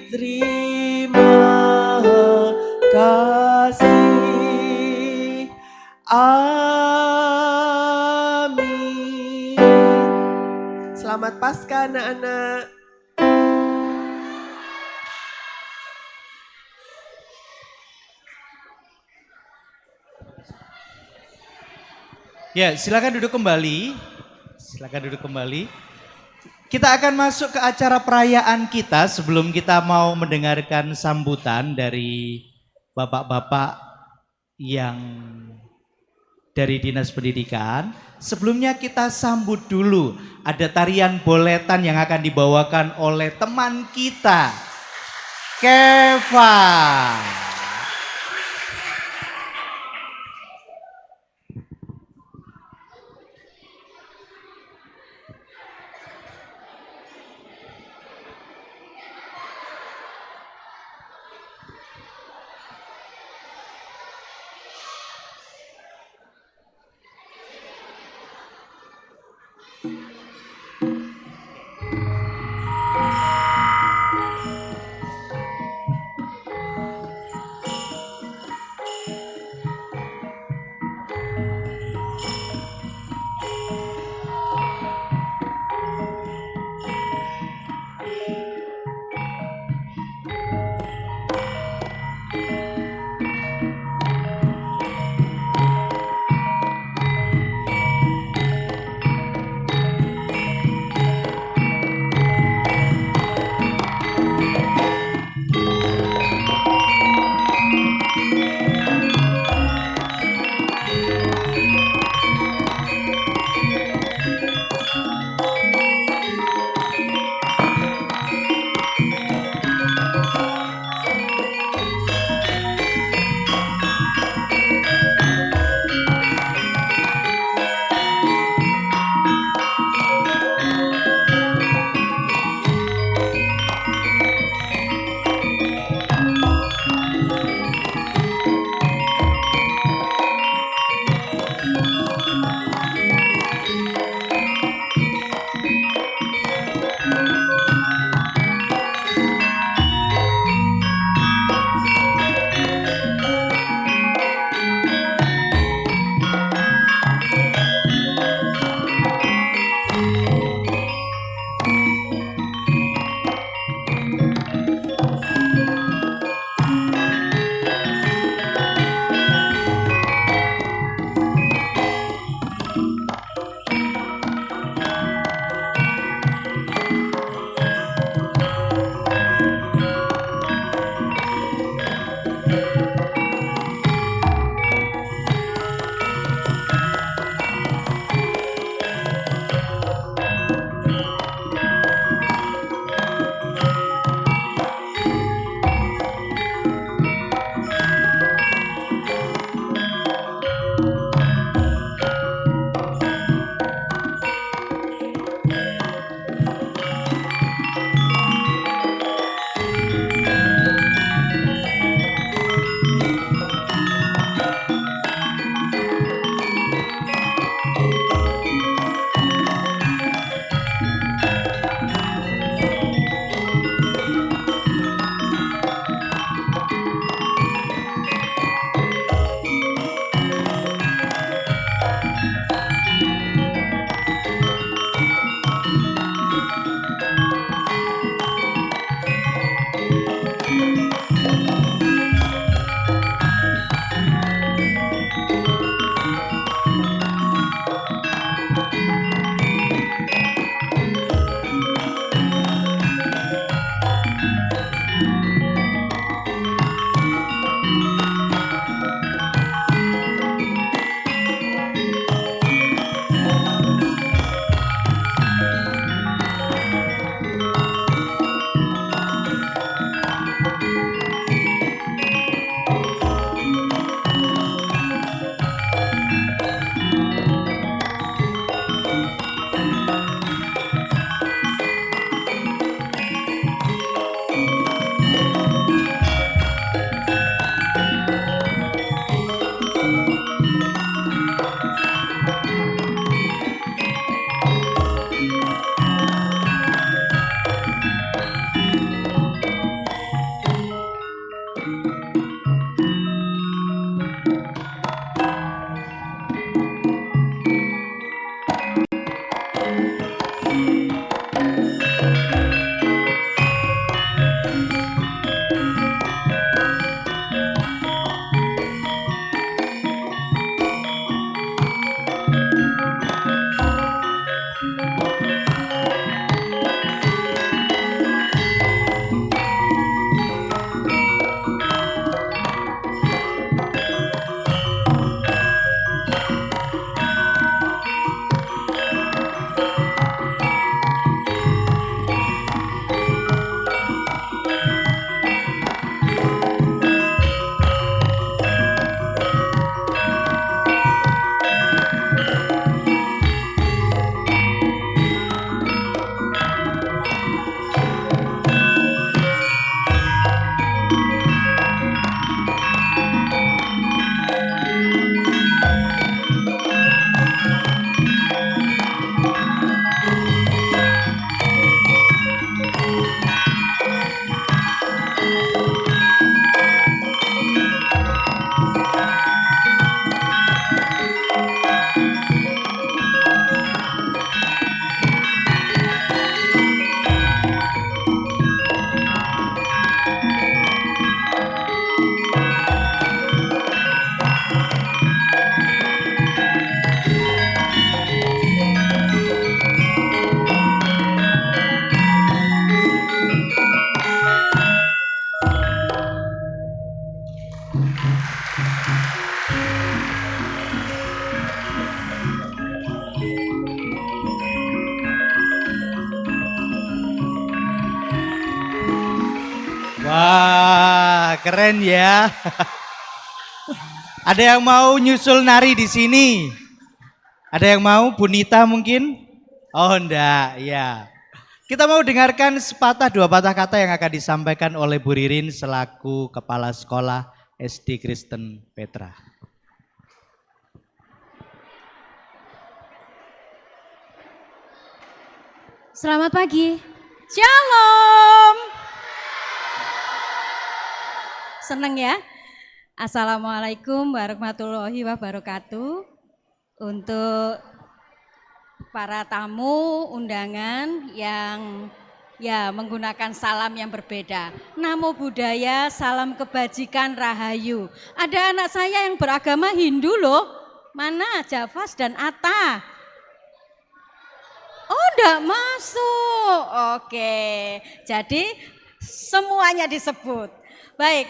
terima kasih. Amin. Selamat Paskah anak-anak. Ya, silakan duduk kembali. Silakan duduk kembali. Kita akan masuk ke acara perayaan kita sebelum kita mau mendengarkan sambutan dari bapak-bapak yang dari Dinas Pendidikan. Sebelumnya kita sambut dulu, ada tarian boletan yang akan dibawakan oleh teman kita, Keva. keren ya. Ada yang mau nyusul nari di sini? Ada yang mau? Bunita mungkin? Oh enggak, ya. Kita mau dengarkan sepatah dua patah kata yang akan disampaikan oleh Bu Ririn selaku Kepala Sekolah SD Kristen Petra. Selamat pagi. Shalom. Seneng ya? Assalamualaikum warahmatullahi wabarakatuh. Untuk para tamu undangan yang menggunakan salam yang berbeda. Namo Buddhaya, salam kebajikan rahayu. Ada anak saya yang beragama Hindu loh. Mana Javas dan Atta? Oh, enggak masuk. Oke. Jadi semuanya disebut. Baik.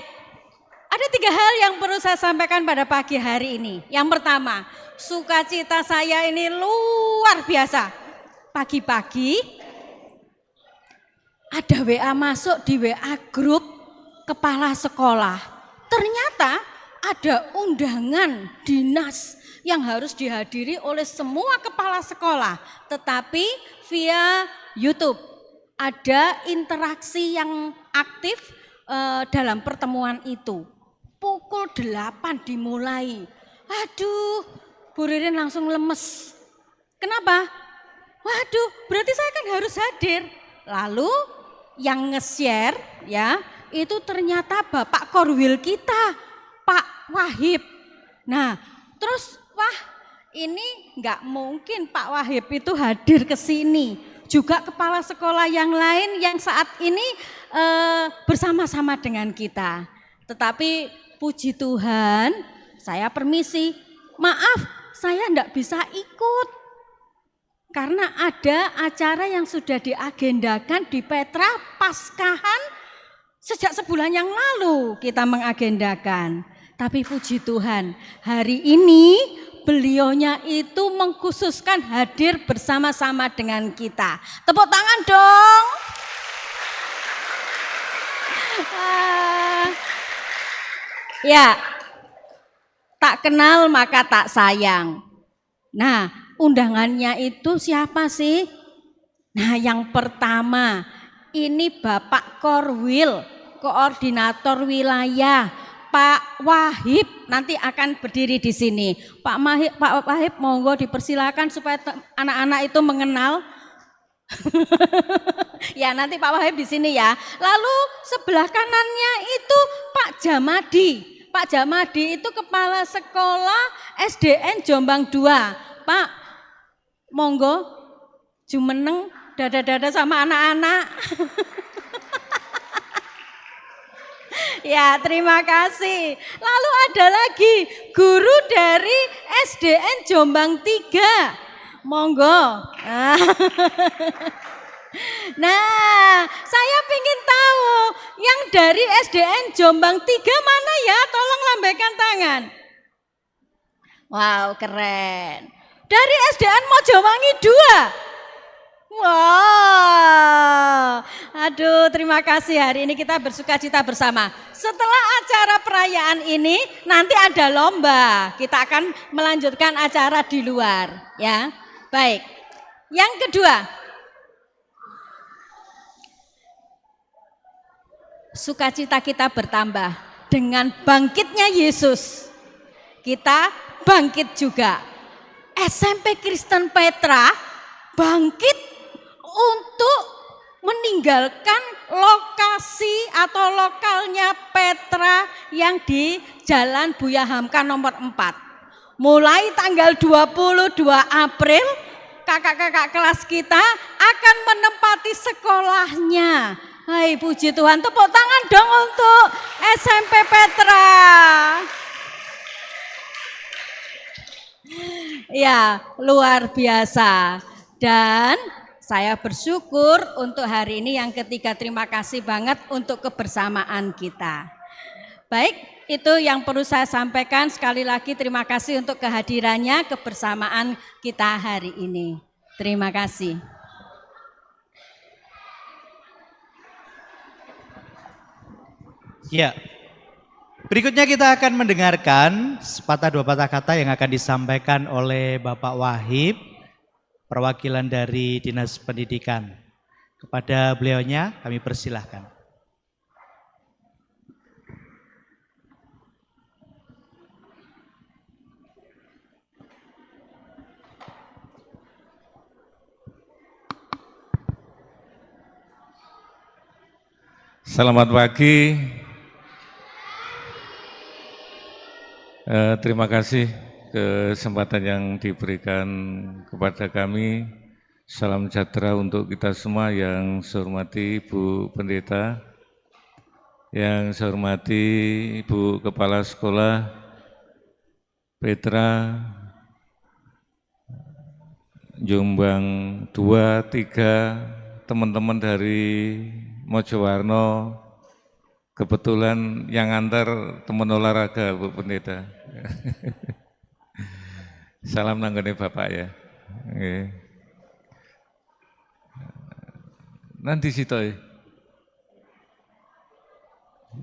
Ada 3 hal yang perlu saya sampaikan pada pagi hari ini. Yang pertama, sukacita saya ini luar biasa. Pagi-pagi ada WA masuk di WA grup kepala sekolah. Ternyata ada undangan dinas yang harus dihadiri oleh semua kepala sekolah. Tetapi via YouTube ada interaksi yang aktif dalam pertemuan itu. Pukul 8 dimulai. Aduh, Bu Ririn langsung lemes. Kenapa? Waduh, berarti saya kan harus hadir. Lalu yang nge-share ya, itu ternyata Bapak Korwil kita, Pak Wahib. Nah, terus wah, ini enggak mungkin Pak Wahib itu hadir ke sini. Juga kepala sekolah yang lain yang saat ini bersama-sama dengan kita. Tetapi puji Tuhan, saya permisi, maaf saya enggak bisa ikut. Karena ada acara yang sudah diagendakan di Petra Paskahan sejak sebulan yang lalu kita mengagendakan. Tapi puji Tuhan, hari ini beliaunya itu mengkhususkan hadir bersama-sama dengan kita. Tepuk tangan dong. Ya, tak kenal maka tak sayang. Nah, undangannya itu siapa sih? Nah, yang pertama ini Bapak Korwil, Koordinator Wilayah, Pak Wahib nanti akan berdiri di sini. Pak Wahib monggo dipersilakan supaya anak-anak itu mengenal. Ya, nanti Pak Wahib di sini ya. Lalu sebelah kanannya itu Pak Jamadi. Pak Jamadi itu kepala sekolah SDN Jombang 2. Pak, monggo jumeneng dada-dada sama anak-anak. Ya, terima kasih. Lalu ada lagi guru dari SDN Jombang 3. Monggo. Nah, saya ingin tahu yang dari SDN Jombang 3 mana ya? Tolong lambaikan tangan. Wow, keren. Dari SDN Mojowangi 2. Wow, aduh terima kasih, hari ini kita bersukacita bersama. Setelah acara perayaan ini nanti ada lomba, kita akan melanjutkan acara di luar ya. Baik, yang kedua, sukacita kita bertambah dengan bangkitnya Yesus. Kita bangkit juga. SMP Kristen Petra bangkit untuk meninggalkan lokasi atau lokalnya Petra yang di Jalan Buya Hamka nomor 4. Mulai tanggal 22 April, kakak-kakak kelas kita akan menempati sekolahnya. Hai, puji Tuhan, tepuk tangan dong untuk SMP Petra. Ya, luar biasa. Dan saya bersyukur untuk hari ini yang ketiga, terima kasih banget untuk kebersamaan kita. Baik, itu yang perlu saya sampaikan. Sekali lagi terima kasih untuk kehadirannya, kebersamaan kita hari ini. Terima kasih. Ya, Berikutnya kita akan mendengarkan sepatah dua patah kata yang akan disampaikan oleh Bapak Wahib, perwakilan dari Dinas Pendidikan. Kepada beliaunya kami persilahkan. Selamat pagi. Terima kasih kesempatan yang diberikan kepada kami. Salam sejahtera untuk kita semua. Yang saya hormati Ibu Pendeta, yang saya hormati Ibu Kepala Sekolah Petra, Jombang 2, 3, teman-teman dari Mojowarno, kebetulan yang antar teman olahraga Bu Pendeta. Salam nanggone Bapak ya. Nanti situ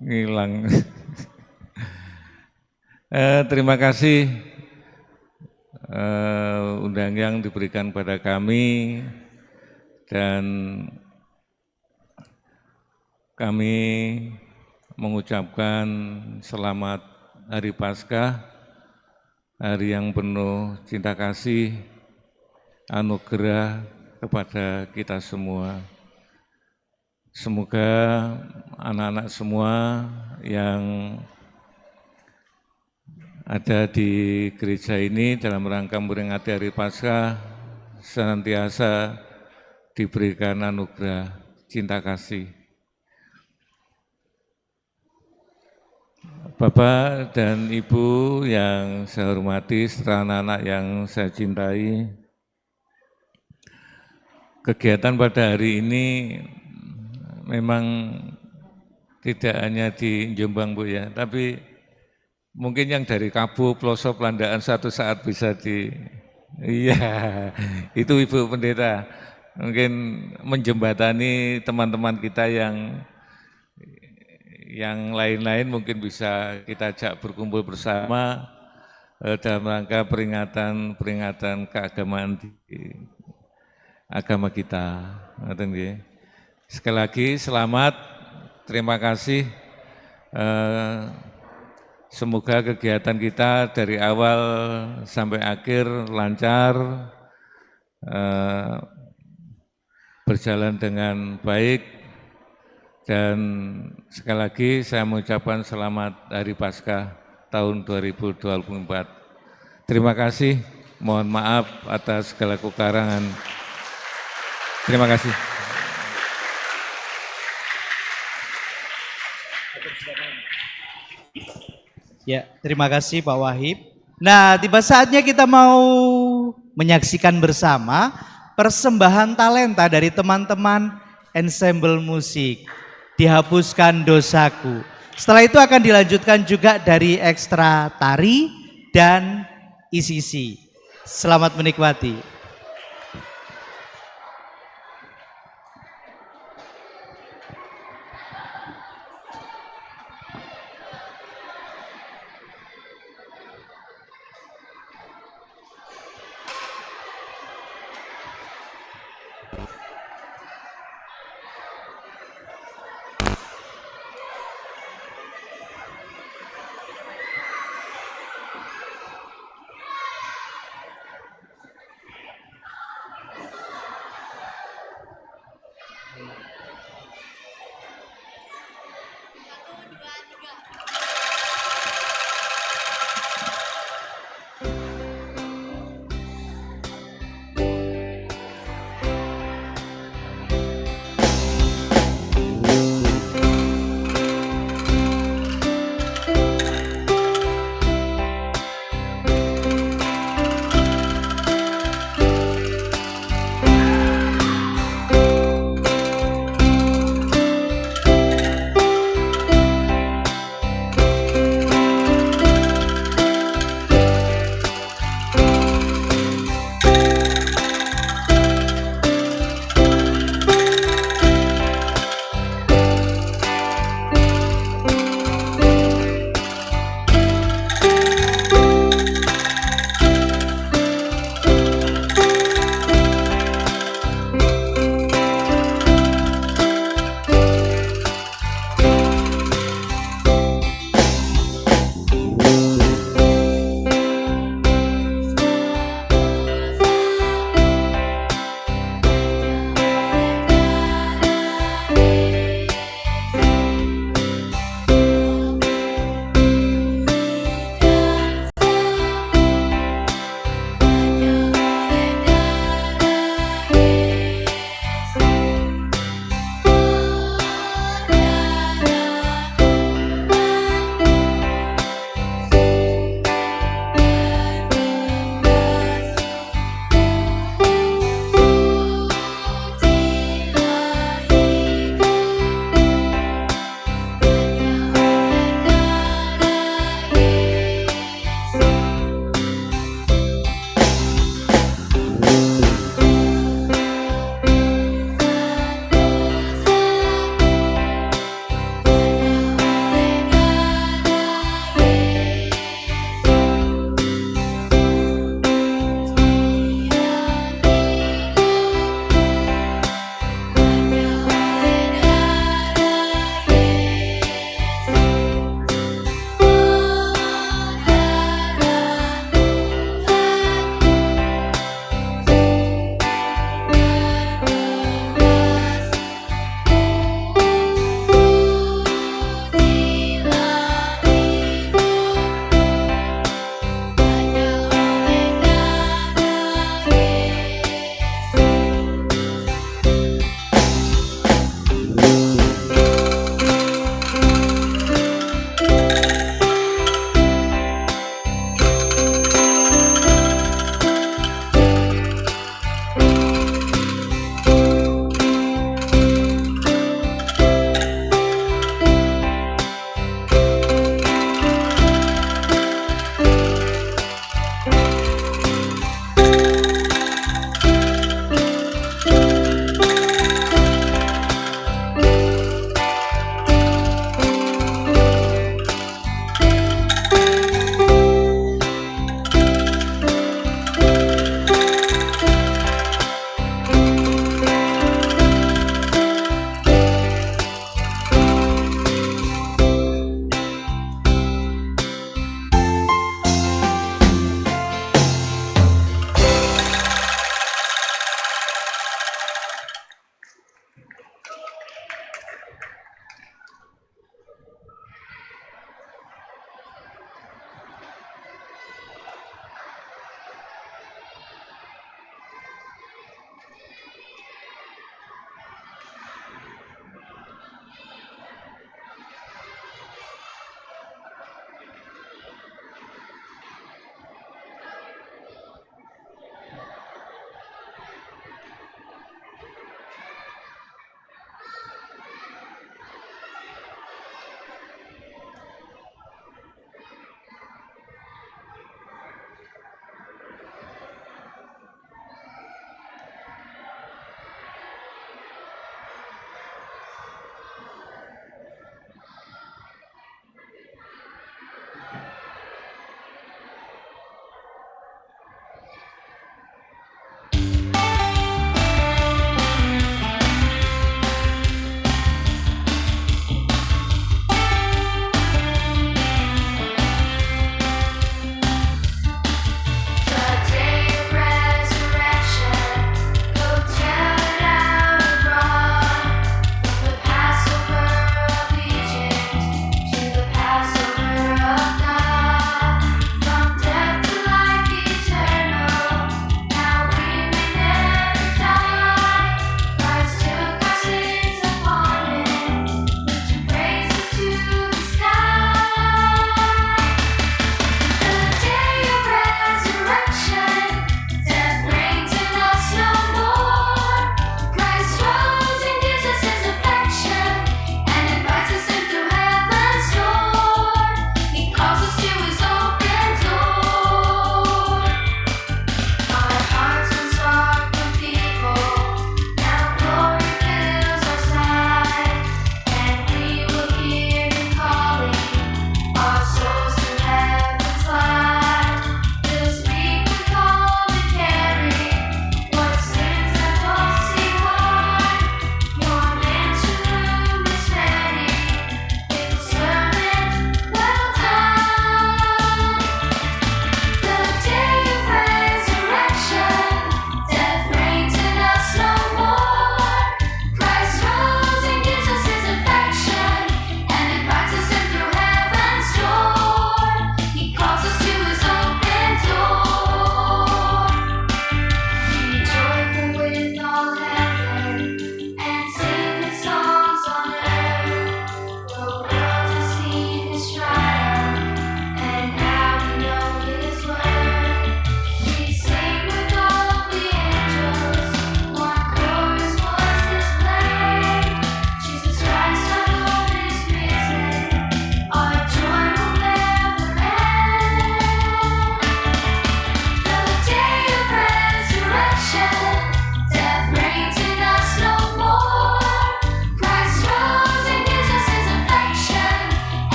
ngilang. Terima kasih undang yang diberikan pada kami, dan kami mengucapkan selamat Hari Paskah, hari yang penuh cinta kasih, anugerah kepada kita semua. Semoga anak-anak semua yang ada di gereja ini dalam rangka memperingati Hari Paskah senantiasa diberikan anugerah cinta kasih. Bapak dan Ibu yang saya hormati serta anak-anak yang saya cintai, kegiatan pada hari ini memang tidak hanya di Jombang Bu ya, tapi mungkin yang dari Kabu, Pelosok, Pelandaan suatu saat bisa iya, itu Ibu Pendeta, mungkin menjembatani teman-teman kita yang lain-lain mungkin bisa kita ajak berkumpul bersama dalam rangka peringatan keagamaan di agama kita. Sekali lagi selamat, terima kasih. Semoga kegiatan kita dari awal sampai akhir lancar, berjalan dengan baik. Dan sekali lagi saya mengucapkan selamat Hari Paskah tahun 2024. Terima kasih, mohon maaf atas segala kekurangan. Terima kasih. Ya, terima kasih Pak Wahib. Nah, tiba saatnya kita mau menyaksikan bersama persembahan talenta dari teman-teman ensemble musik. Dihapuskan dosaku. Setelah itu akan dilanjutkan juga dari ekstra tari dan ICC. Selamat menikmati.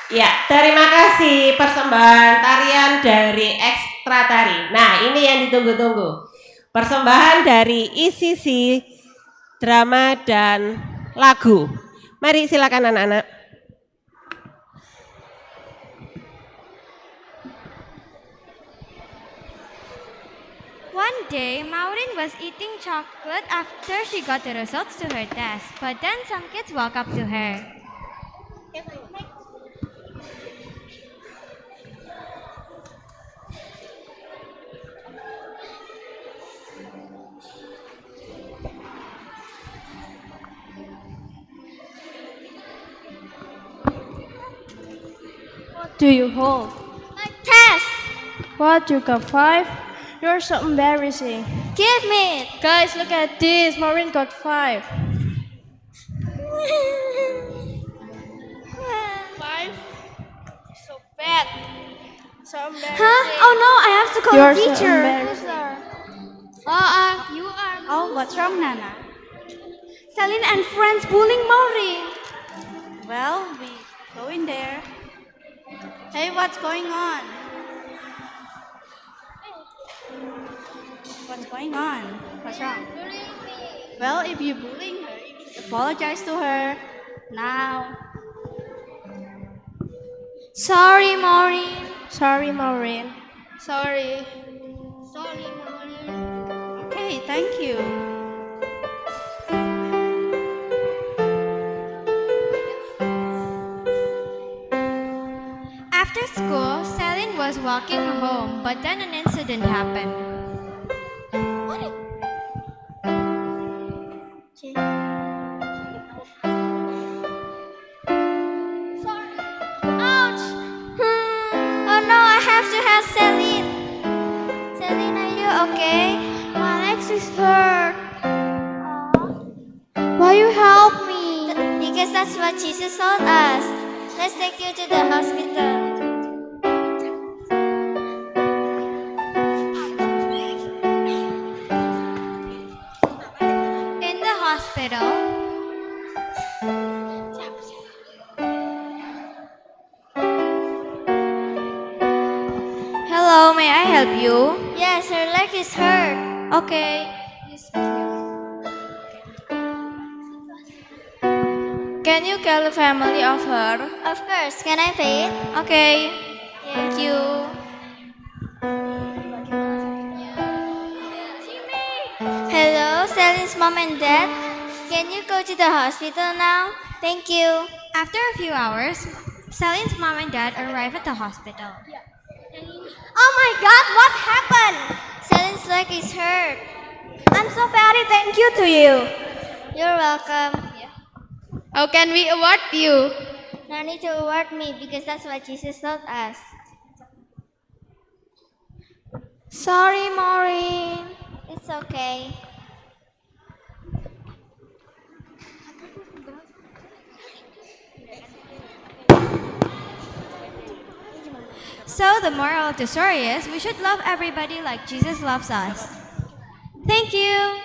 Ya, terima kasih persembahan tarian dari Ekstra Tari. Nah, ini yang ditunggu-tunggu. Persembahan dari ICC drama dan lagu. Mari silakan anak-anak. One day, Maureen was eating chocolate after she got the results to her test, but then some kids walked up to her. What do you hold? My test! What, you got 5? You're so embarrassing. Give me it! Guys, look at this. Maureen got 5. 5? So bad. So embarrassing. Huh? Oh no, I have to call You're the so teacher. embarrassing. You are. Oh, what's wrong, Nana? Celine and friends bullying Maureen. Well, we go in there. Hey, what's going on? What's going on? What's wrong? Well, if you bullying her, you need to apologize to her now. Sorry, Maureen. Sorry, Maureen. Sorry. Sorry, Maureen. Okay, thank you. After school, Celine was walking home, but then an incident happened. Ouch! Oh no, I have to help Celine. Celine, are you okay? My legs is hurt. Why you help me? Because that's what Jesus told us. Let's take you to the hospital. In the hospital, Hello, may I help you? Yes, her leg is hurt. Okay. Can you call the family of her? Of course, can I pay it? Okay. Thank you. Hello, Celine's mom and dad. Can you go to the hospital now? Thank you. after a few hours, Celine's mom and dad arrive at the hospital. Oh my God, what happened? Celine's leg is hurt. I'm so very thank you to you. You're welcome. How can we award you? No need to award me because that's what Jesus told us. Sorry, Maureen. It's okay. So the moral of the story is we should love everybody like Jesus loves us. Thank you.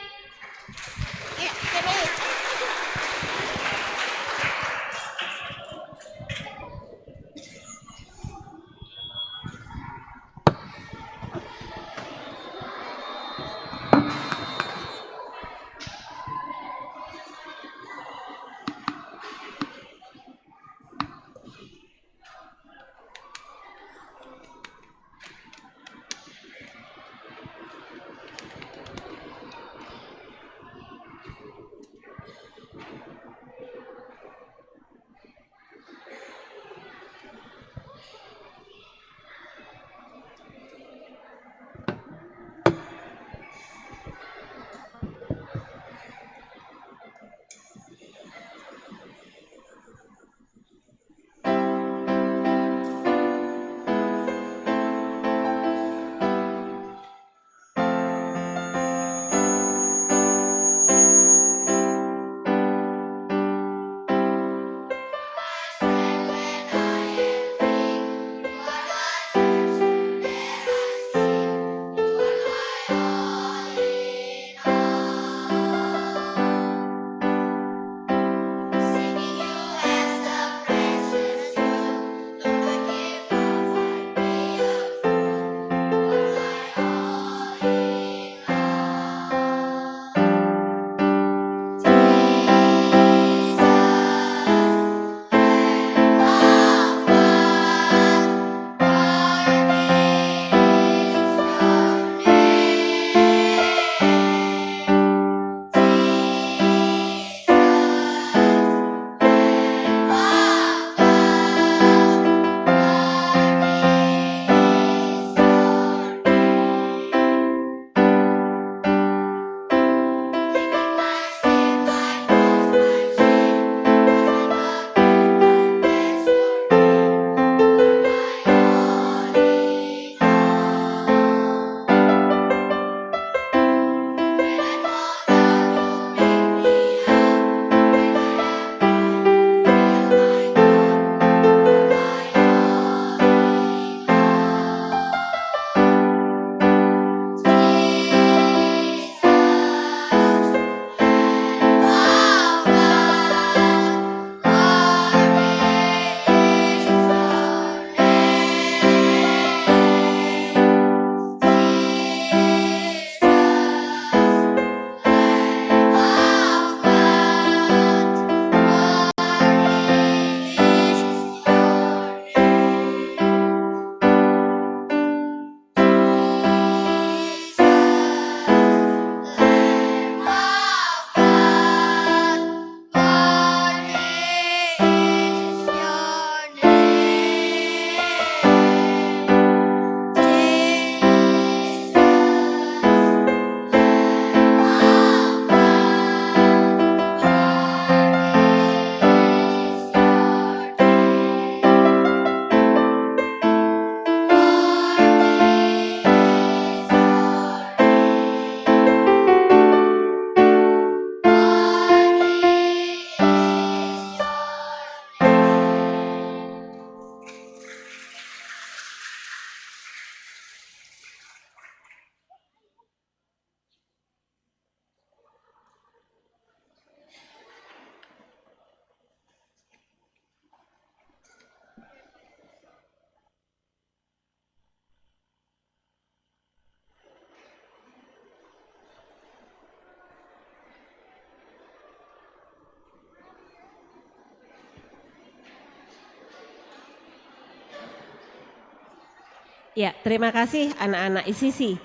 Ya, terima kasih anak-anak ICC.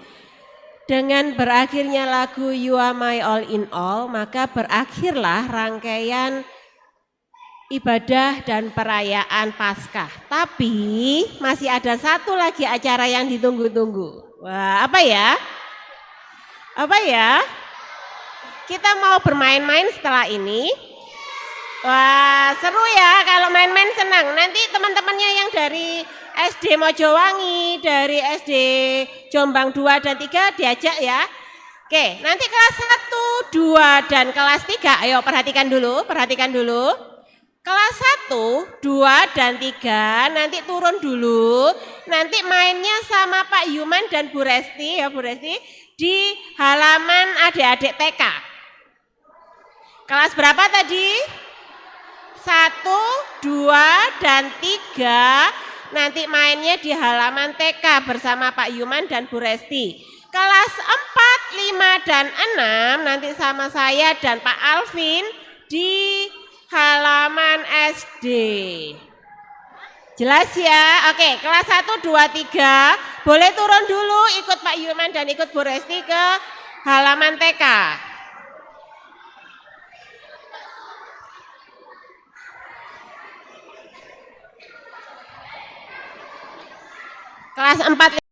Dengan berakhirnya lagu You Are My All in All, maka berakhirlah rangkaian ibadah dan perayaan Paskah. Tapi masih ada satu lagi acara yang ditunggu-tunggu. Wah, apa ya? Apa ya? Kita mau bermain-main setelah ini. Wah, seru ya kalau main-main, senang. Nanti teman-temannya yang dari SD Mojowangi, dari SD Jombang 2 dan 3 diajak ya. Oke, nanti kelas 1, 2 dan kelas 3, ayo perhatikan dulu. Kelas 1, 2 dan 3 nanti turun dulu. Nanti mainnya sama Pak Yuman dan Bu Resti ya, Bu Resti di halaman adik-adik TK. Kelas berapa tadi? 1, 2 dan 3 nanti mainnya di halaman TK bersama Pak Yuman dan Bu Resti. Kelas 4, 5 dan 6 nanti sama saya dan Pak Alvin di halaman SD. Jelas ya? Oke, kelas 1, 2, 3 boleh turun dulu ikut Pak Yuman dan ikut Bu Resti ke halaman TK. Kelas 4